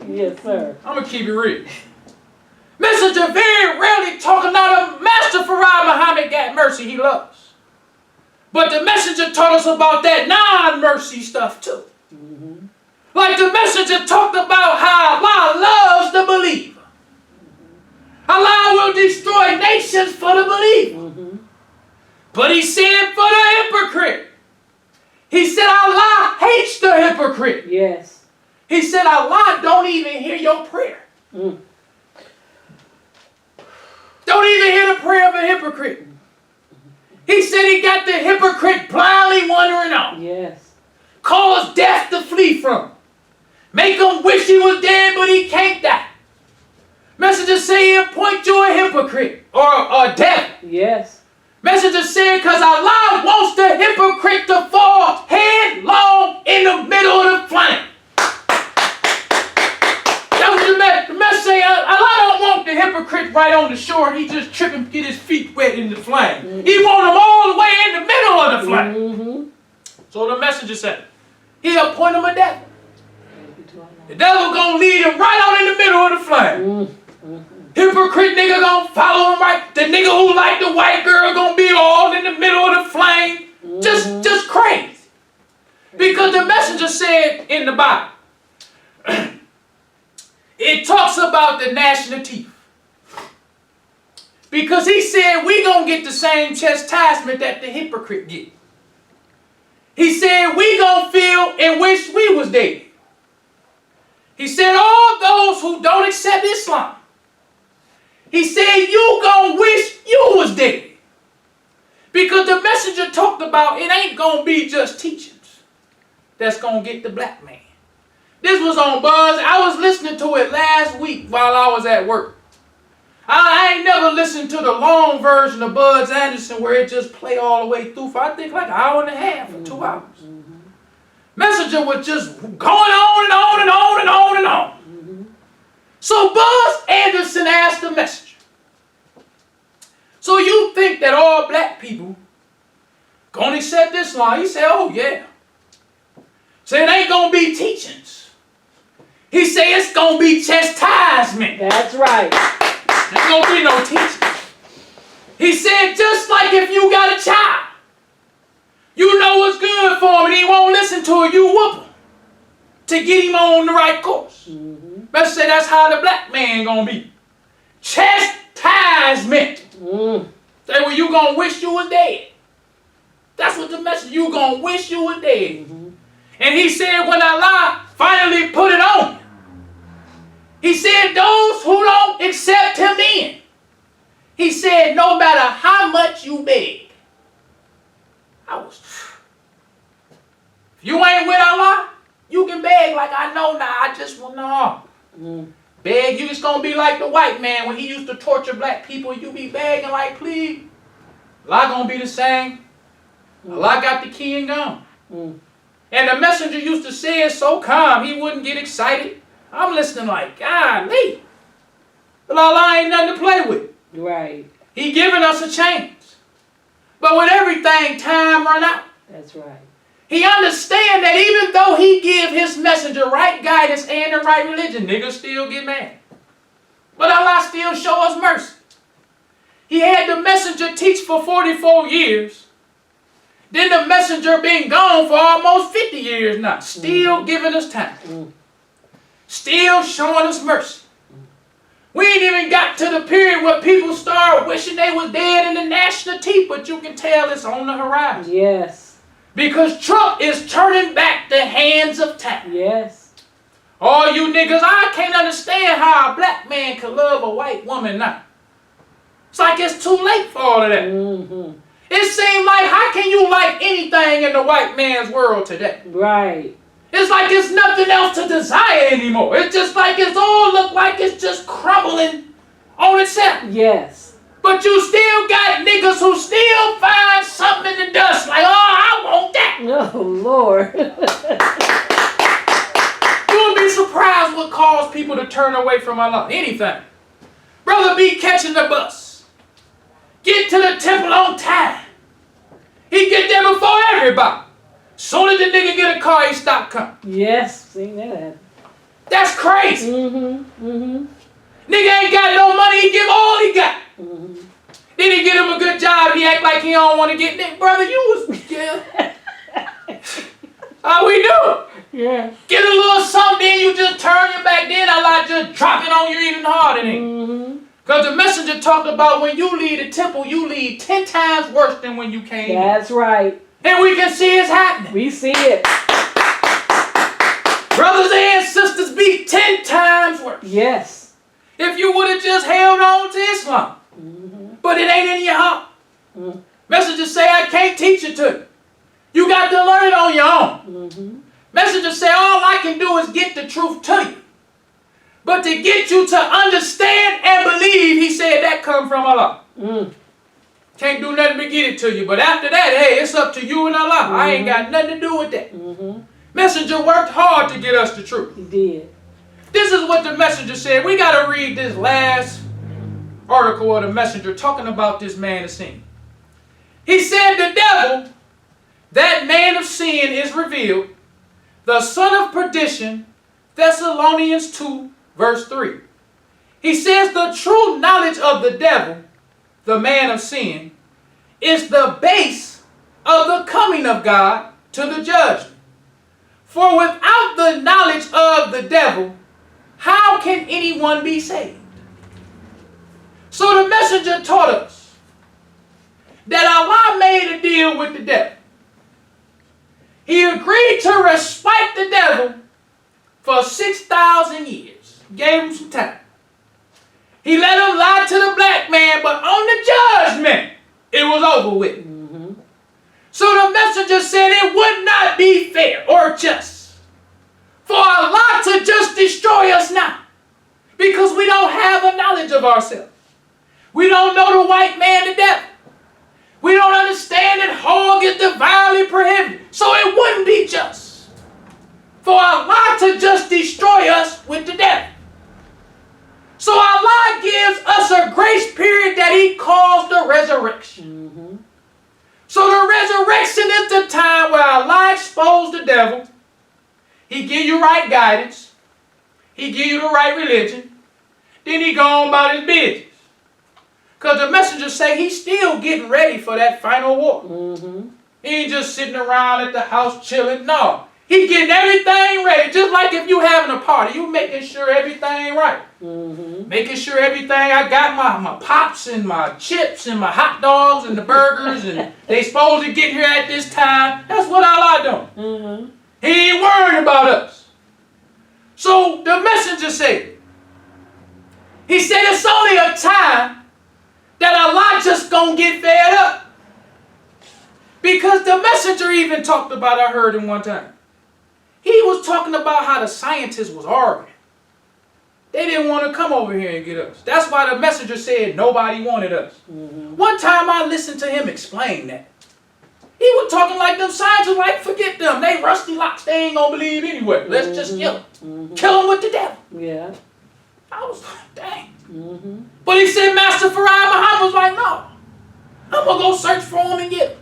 Yes, sir. I'm going to keep it real. Messenger very rarely talking about a master Farah Muhammad got mercy he loves. But the messenger taught us about that non-mercy stuff too. Like the messenger talked about how Allah loves the believer. Allah will destroy nations for the believer. But he said for the hypocrite. He said Allah hates the hypocrite. Yes. He said Allah don't even hear your prayer. Don't even hear the prayer of a hypocrite. He said he got the hypocrite blindly wandering on. Yes. Cause death to flee from him. Make him wish he was dead, but he can't die. Messenger say he'll point you a hypocrite or a devil. Yes. Messenger said because Allah wants the hypocrite to fall headlong in the middle of the flame. That was the message say Allah don't want the hypocrite right on the shore. He just tripping, get his feet wet in the flame. He want him all the way in the middle of the flame. So the messenger said, he'll point him a devil. The devil gonna lead him right out in the middle of the flame. Hypocrite nigga gonna follow him right. The nigga who like the white girl gonna be all in the middle of the flame. Just crazy. Because the messenger said in the Bible, it talks about the gnashing of teeth. Because he said we gonna get the same chastisement that the hypocrite get. He said we gonna feel and wish we was dead. He said all those who don't accept Islam, he said you gonna wish you was dead. Because the messenger talked about it ain't gonna be just teachings that's gonna get the black man. This was on Buzz. I was listening to it last week while I was at work. I ain't never listened to the long version of Buzz Anderson where it just play all the way through for I think like an hour and a half or 2 hours. Messenger was just going on and on and on and on and on. So Buzz Anderson asked the messenger, so you think that all black people gonna accept Islam? He said, oh yeah. Said it ain't gonna be teachings. He said it's gonna be chastisement. That's right. There's gonna be no teaching. He said just like if you got a child, you know what's good for him and he won't listen to it, you whoop him to get him on the right course. Let's say that's how the black man gonna be. Chastisement. chastisement. Say, well, you gonna wish you was dead. That's what the message, you gonna wish you was dead. And he said, when Allah finally put it on you, he said, those who don't accept him in, he said, no matter how much you beg. If you ain't with Allah, you can beg like I know now. I just want to beg. You just gonna be like the white man when he used to torture black people. You be begging like, please. Allah gonna be the same. Allah got the key and gone. And the messenger used to say it so calm, he wouldn't get excited. I'm listening like, golly. But Allah ain't nothing to play with. Right. He giving us a chance. But with everything, time run out. That's right. He understand that even though he give his messenger right guidance and the right religion, niggas still get mad. But Allah still show us mercy. He had the messenger teach for 44 years. Then the messenger been gone for almost 50 years now. Still giving us time. Still showing us mercy. We ain't even got to the period where people start wishing they was dead in the national teeth, but you can tell it's on the horizon. Yes. Because Trump is turning back the hands of time. Yes. All you niggas, I can't understand how a black man could love a white woman now. It's like it's too late for all of that. It seems like, how can you like anything in the white man's world today? Right. It's like there's nothing else to desire anymore. It's just like it's all look like it's just crumbling on itself. Yes. But you still got niggas who still find something in the dust like, oh, I want that. Oh, Lord. You'll be surprised what caused people to turn away from Allah. Anything. Brother be catching the bus. Get to the temple on time. He get there before everybody. Soon as the nigga get a car, he stop coming. Yes, seen that. That's crazy. Nigga ain't got no money, he give all he got. Then he get him a good job, he act like he don't want to get there. Brother, you was, how we do? Yeah. Get a little something, then you just turn your back, then Allah just drop it on you even harder then. Because the messenger talked about when you leave the temple, you leave 10 times worse than when you came in. That's right. And we can see it's happening. We see it. Brothers and sisters be 10 times worse. Yes. If you would have just held on to Islam. But it ain't in your heart. Messengers say, I can't teach it to you. You got to learn it on your own. Messengers say, all I can do is get the truth to you. But to get you to understand and believe, he said, that come from Allah. Can't do nothing but get it to you. But after that, hey, it's up to you and Allah. I ain't got nothing to do with that. Messenger worked hard to get us the truth. He did. This is what the messenger said. We got to read this last article of the messenger talking about this man of sin. He said, the devil, that man of sin is revealed, the son of perdition, Thessalonians 2, verse 3. He says the true knowledge of the devil, the man of sin, is the base of the coming of God to the judgment. For without the knowledge of the devil, how can anyone be saved? So the messenger taught us that Allah made a deal with the devil. He agreed to respite the devil for 6,000 years. Gave him some time. He let him lie to the black man, but on the judgment, it was over with. So the messenger said it would not be fair or just for Allah to just destroy us now, because we don't have a knowledge of ourselves. We don't know the white man, the devil. We don't understand that hog is divinely prohibited. So it wouldn't be just for Allah to just destroy us with the devil. So Allah gives us a grace period that he calls the resurrection. So the resurrection is the time where Allah exposed the devil. He give you right guidance. He give you the right religion. Then he go on about his business. Because the messengers say he's still getting ready for that final war. He ain't just sitting around at the house chilling. No. He getting everything ready, just like if you having a party, you making sure everything right. Making sure everything, I got my pops and my chips and my hot dogs and the burgers and they supposed to get here at this time. That's what Allah doing. He ain't worried about us. So the messenger said, he said it's only a time that Allah just gonna get fed up. Because the messenger even talked about, I heard him one time. He was talking about how the scientists was arguing. They didn't want to come over here and get us. That's why the messenger said nobody wanted us. One time I listened to him explain that. He was talking like them scientists, like, forget them. They rusty locks, they ain't gonna believe anyway. Let's just kill them. Kill them with the devil. Yeah. I was like, dang. But he said Master Farad Muhammad was like, no. I'm gonna go search for him and get him.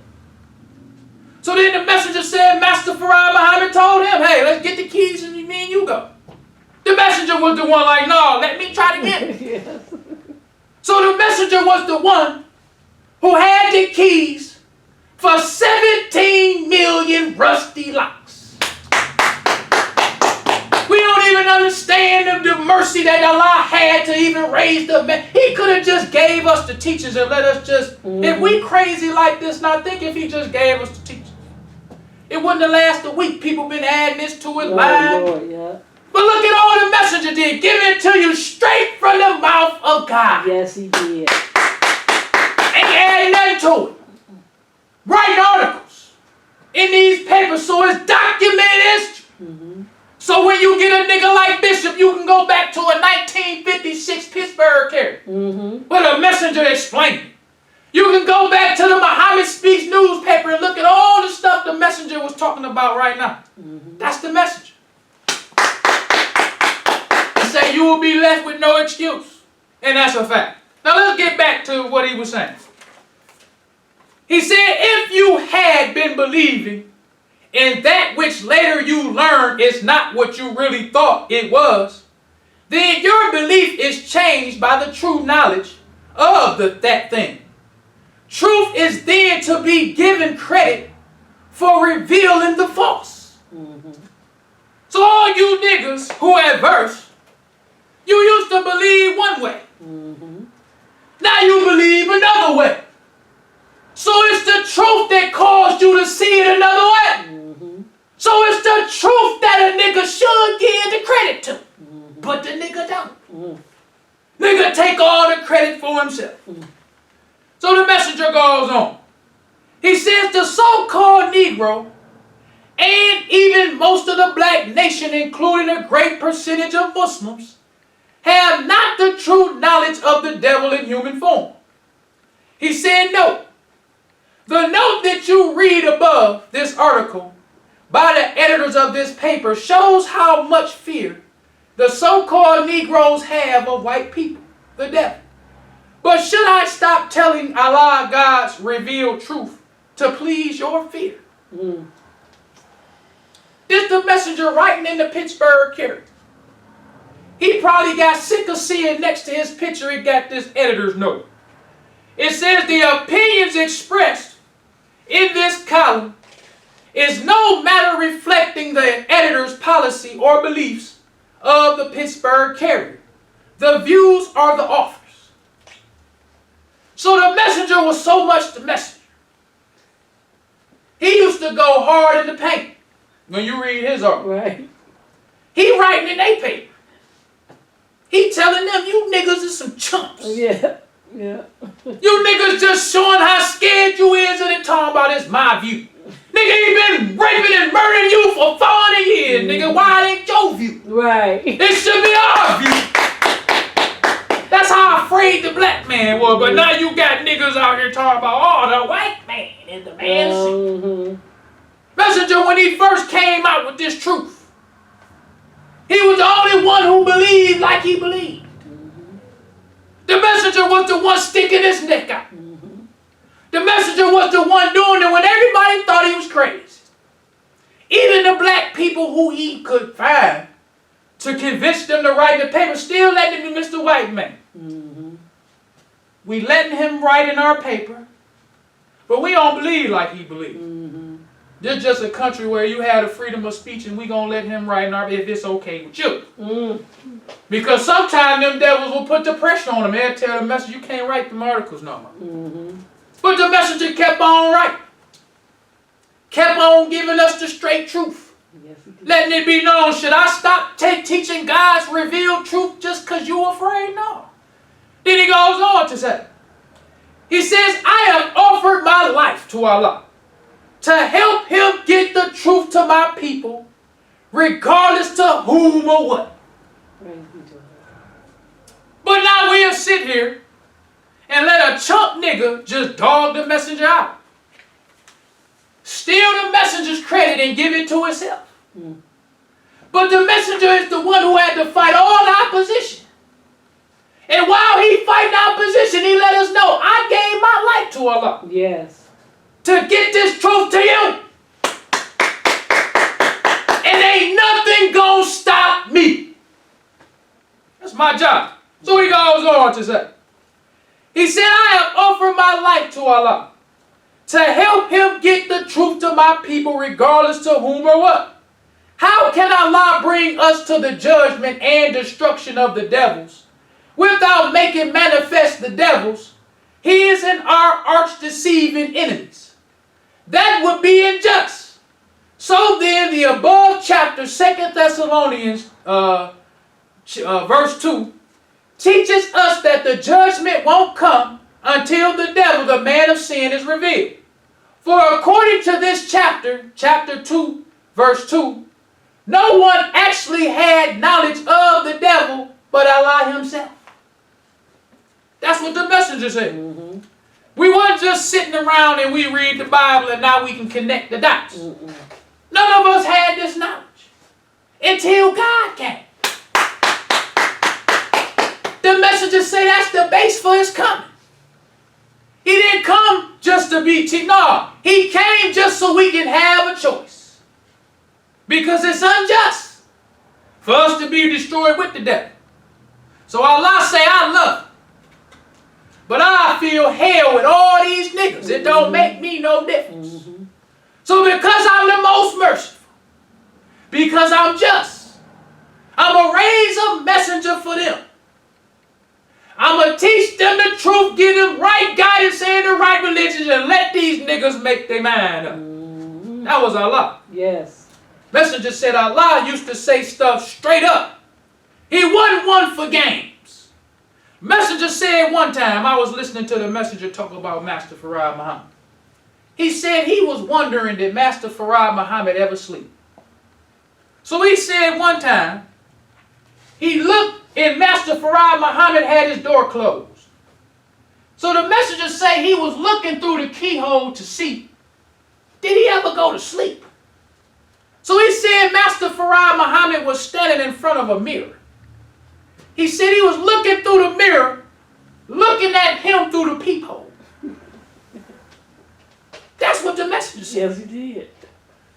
So then the messenger said, Master Farad Muhammad told him, hey, let's get the keys and me and you go. The messenger was the one like, no, let me try to get him. Yes. So the messenger was the one who had the keys for 17 million rusty locks. We don't even understand the mercy that Allah had to even raise the man. He could have just gave us the teachers and let us just, if we crazy like this, now think if he just gave us the teachers. It wouldn't have lasted a week. People been adding this to it, lying. Lord, yeah. But look at all the messenger did. Give it to you straight from the mouth of God. Yes, he did. Ain't adding nothing to it. Writing articles in these papers so it's documented history. So when you get a nigga like Bishop, you can go back to a 1956 Pittsburgh carrier. Where the messenger explained it. You can go back to the Muhammad Speaks newspaper and look at all the stuff the messenger was talking about right now. That's the messenger. He said you will be left with no excuse. And that's a fact. Now let's get back to what he was saying. He said if you had been believing in that which later you learned is not what you really thought it was, then your belief is changed by the true knowledge of that thing. Truth is then to be given credit for revealing the false. So all you niggas who adverse, you used to believe one way. Now you believe another way. So it's the truth that caused you to see it another way. So it's the truth that a nigga should give the credit to. But the nigga don't. Nigga take all the credit for himself. So the messenger goes on. He says the so-called Negro and even most of the black nation, including a great percentage of Muslims, have not the true knowledge of the devil in human form. He said, no. The note that you read above this article by the editors of this paper shows how much fear the so-called Negroes have of white people, the devil. But should I stop telling Allah God's revealed truth to please your fear? This the messenger writing in the Pittsburgh carrier. He probably got sick of seeing next to his picture it got this editor's note. It says the opinions expressed in this column is no matter reflecting the editor's policy or beliefs of the Pittsburgh carrier. The views are the author's. So the messenger was so much the messenger. He used to go hard in the paint when you read his article. Right. He writing in their paper. He telling them, you niggas is some chumps. Yeah. Yeah. You niggas just showing how scared you is and then talking about it's my view. Nigga, he been raping and murdering you for 40 years, nigga. Why it ain't your view? Right. It should be our view. That's how afraid the black man was. But now you got niggas out here talking about, oh, the white man is the man. Messenger, when he first came out with this truth, he was the only one who believed like he believed. The messenger was the one sticking his neck out. The messenger was the one doing it when everybody thought he was crazy. Even the black people who he could find to convince them to write the paper still letting him be Mr. White Man. We letting him write in our paper, but we don't believe like he believed. This is just a country where you have the freedom of speech and we gonna let him write in our if it's okay with you. Because sometimes them devils will put the pressure on them. They'll tell the messenger, you can't write them articles no more. But the messenger kept on writing. Kept on giving us the straight truth. Yes, he did. Letting it be known, should I stop teaching God's revealed truth just because you're afraid? No. Then he goes on to say, he says, I have offered my life to Allah to help him get the truth to my people, regardless to whom or what. Praise be to God. But now we'll sit here and let a chump nigga just dog the messenger out. Steal the messenger's credit and give it to himself. But the messenger is the one who had to fight all opposition. And while he fighting opposition, he let us know, I gave my life to Allah. Yes. To get this truth to you. And ain't nothing gonna stop me. That's my job. So he goes on to say, he said, I have offered my life to Allah to help him get the truth to my people regardless to whom or what. How can Allah bring us to the judgment and destruction of the devils without making manifest the devils, his and our arch-deceiving enemies? That would be unjust. So then the above chapter, 2 Thessalonians verse 2, teaches us that the judgment won't come until the devil, the man of sin, is revealed. For according to this chapter, chapter 2, verse 2, no one actually had knowledge of the devil but Allah himself. That's what the messenger said. We weren't just sitting around and we read the Bible and now we can connect the dots. None of us had this knowledge until God came. The messenger say that's the base for his coming. He didn't come just to be no, he came just so we can have a choice. Because it's unjust for us to be destroyed with the devil. So Allah say, I love you, but I feel hell with all these niggas. It don't make me no difference. So because I'm the most merciful, because I'm just, I'm going to raise a messenger for them. I'm going to teach them the truth, give them right guidance and the right religion, and let these niggas make their mind up. That was Allah. Yes. Messenger said Allah used to say stuff straight up. He wasn't one for games. Messenger said one time, I was listening to the messenger talk about Master Farad Muhammad. He said he was wondering, did Master Farad Muhammad ever sleep? So he said one time, he looked and Master Farad Muhammad had his door closed. So the messenger say he was looking through the keyhole to see, did he ever go to sleep? So he said Master Farad Muhammad was standing in front of a mirror. He said he was looking through the mirror, looking at him through the peephole. That's what the messenger said. Yes, he did.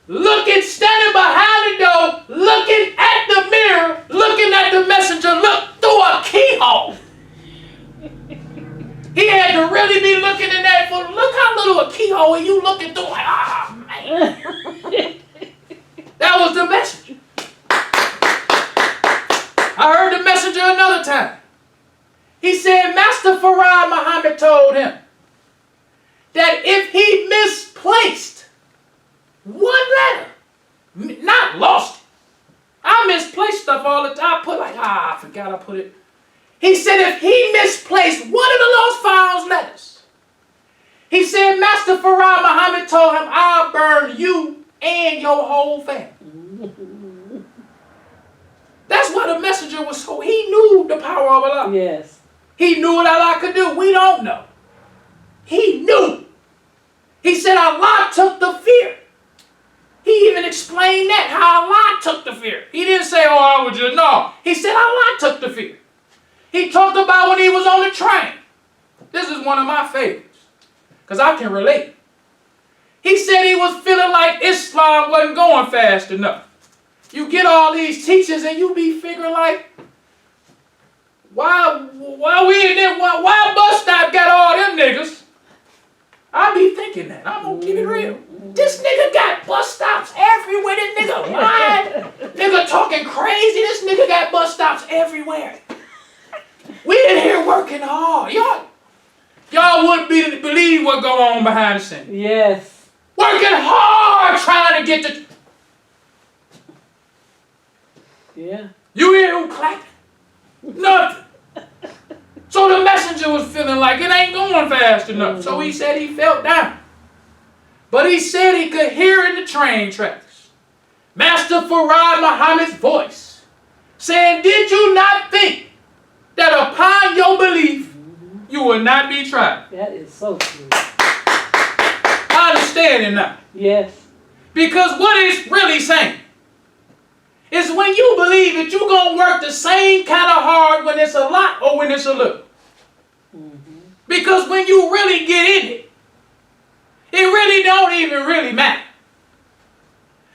Looking, standing behind the door, looking at the mirror, looking at the messenger, look through a keyhole. He had to really be looking in that for, look how little a keyhole you looking through, like, ah, man. That was the messenger. I heard the messenger another time. He said Master Farad Muhammad told him that if he misplaced one letter, not lost it. I misplaced stuff all the time. I put like, I forgot I put it. He said if he misplaced one of the lost files letters, he said Master Farad Muhammad told him, I'll burn you and your whole family. That's why the messenger was so, he knew the power of Allah. Yes. He knew what Allah could do. We don't know. He knew. He said Allah took the fear. He even explained that, how Allah took the fear. He didn't say, oh, I was just, no. He said Allah took the fear. He talked about when he was on the train. This is one of my favorites, because I can relate. He said he was feeling like Islam wasn't going fast enough. You get all these teachings and you be figuring like, why we in there, why bus stop got all them niggas? I be thinking that. I'm going to keep it real. This nigga got bus stops everywhere. This nigga lying. Nigga talking crazy. This nigga got bus stops everywhere. We in here working hard. Y'all wouldn't believe what go on behind the scenes. Yes. Working hard trying to get the... Yeah. You hear who clapping? Nothing. So the messenger was feeling like it ain't going fast enough. So he said he felt down. But he said he could hear in the train tracks Master Farad Muhammad's voice saying, did you not think that upon your belief you will not be tried? That is so true. I understand it now. Yes. Because what it's really saying is when you believe that you're going to work the same kind of hard when it's a lot or when it's a little. Because when you really get in it, it really don't even really matter.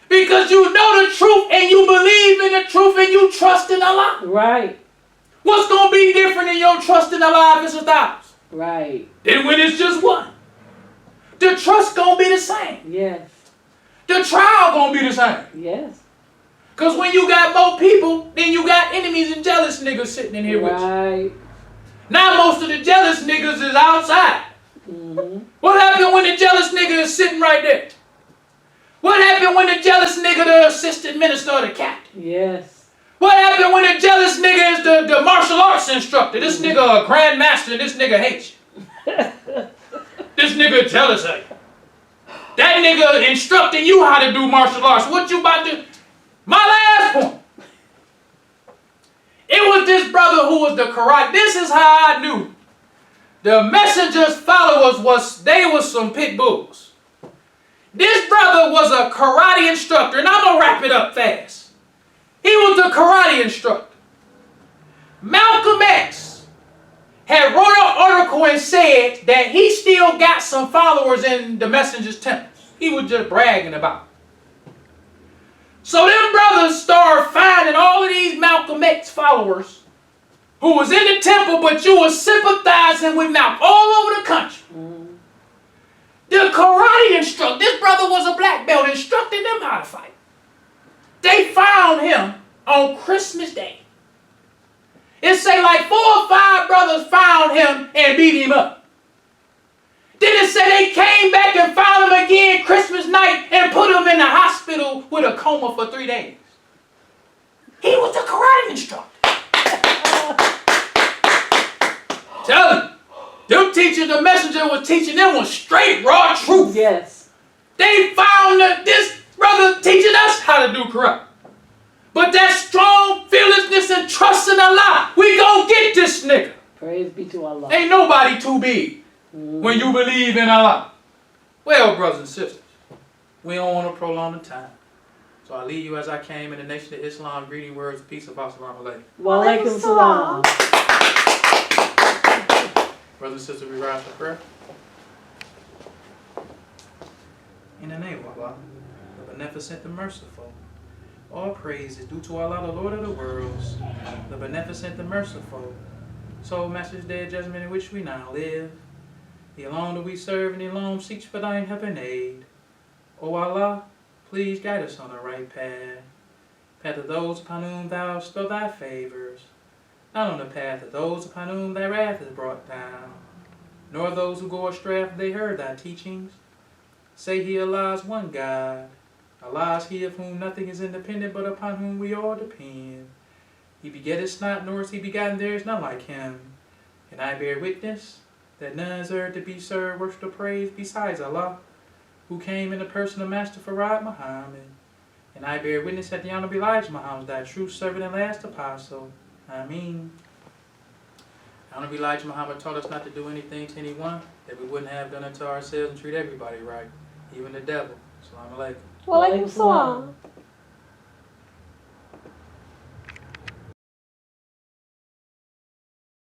Because you know the truth and you believe in the truth and you trust in Allah. Right. What's going to be different in your trust in Allah if it's 1,000? Right. Then when it's just one. The trust going to be the same. Yes. The trial going to be the same. Yes. Because when you got more people, then you got enemies and jealous niggas sitting in here with you. Right. Now most of the jealous niggas is outside. What happened when the jealous nigga is sitting right there? What happened when the jealous nigga the assistant minister or the captain? Yes. What happened when the jealous nigga is the martial arts instructor? This nigga a grandmaster and this nigga hates you. This nigga jealous of you. That nigga instructing you how to do martial arts. What you about to... My last point. It was this brother who was the karate. This is how I knew. The messenger's followers was some pit bulls. This brother was a karate instructor, and I'm going to wrap it up fast. He was the karate instructor. Malcolm X had wrote an article and said that he still got some followers in the messenger's temples. He was just bragging about it. So them brothers started finding all of these Malcolm X followers who was in the temple, but you was sympathizing with Malcolm all over the country. The karate instructor, this brother was a black belt, instructing them how to fight. They found him on Christmas Day. It say like 4 or 5 brothers found him and beat him up. Then it said they came back and found him again Christmas night and put him in the hospital with a coma for 3 days. He was the karate instructor. Tell him, them teachers, the messenger was teaching them was straight raw truth. Yes. They found that this brother teaching us how to do karate. But that strong fearlessness and trust in Allah, we gon' get this nigga. Praise be to Allah. Ain't nobody too big when you believe in Allah. Well, brothers and sisters, we don't want to prolong the time. So I leave you as I came in the nation of Islam, greeting words of peace of Assalamu alaikum. Wa alaikum salam. Brothers and sisters, we rise for prayer. In the name of Allah, the beneficent, the merciful. All praise is due to Allah, the Lord of the worlds, the beneficent, the merciful. So, Master's Day of Judgment in which we now live. The alone that we serve and the alone seeks for thine help and aid. O Allah, please guide us on the right path. Path of those upon whom thou bestow thy favors. Not on the path of those upon whom thy wrath is brought down. Nor those who go astray after they heard thy teachings. Say he Allah is one God. Allah is he of whom nothing is independent, but upon whom we all depend. He begetteth not, nor is he begotten, there is none like him. And I bear witness that none is earth to be served, worship, or praise besides Allah, who came in the person of Master Farad Muhammad. And I bear witness that the Honorable Elijah Muhammad, thy true servant and last apostle. Ameen. Honorable Elijah Muhammad taught us not to do anything to anyone that we wouldn't have done unto ourselves and treat everybody right, even the devil. Assalamu alaikum. Wa alaikum salam.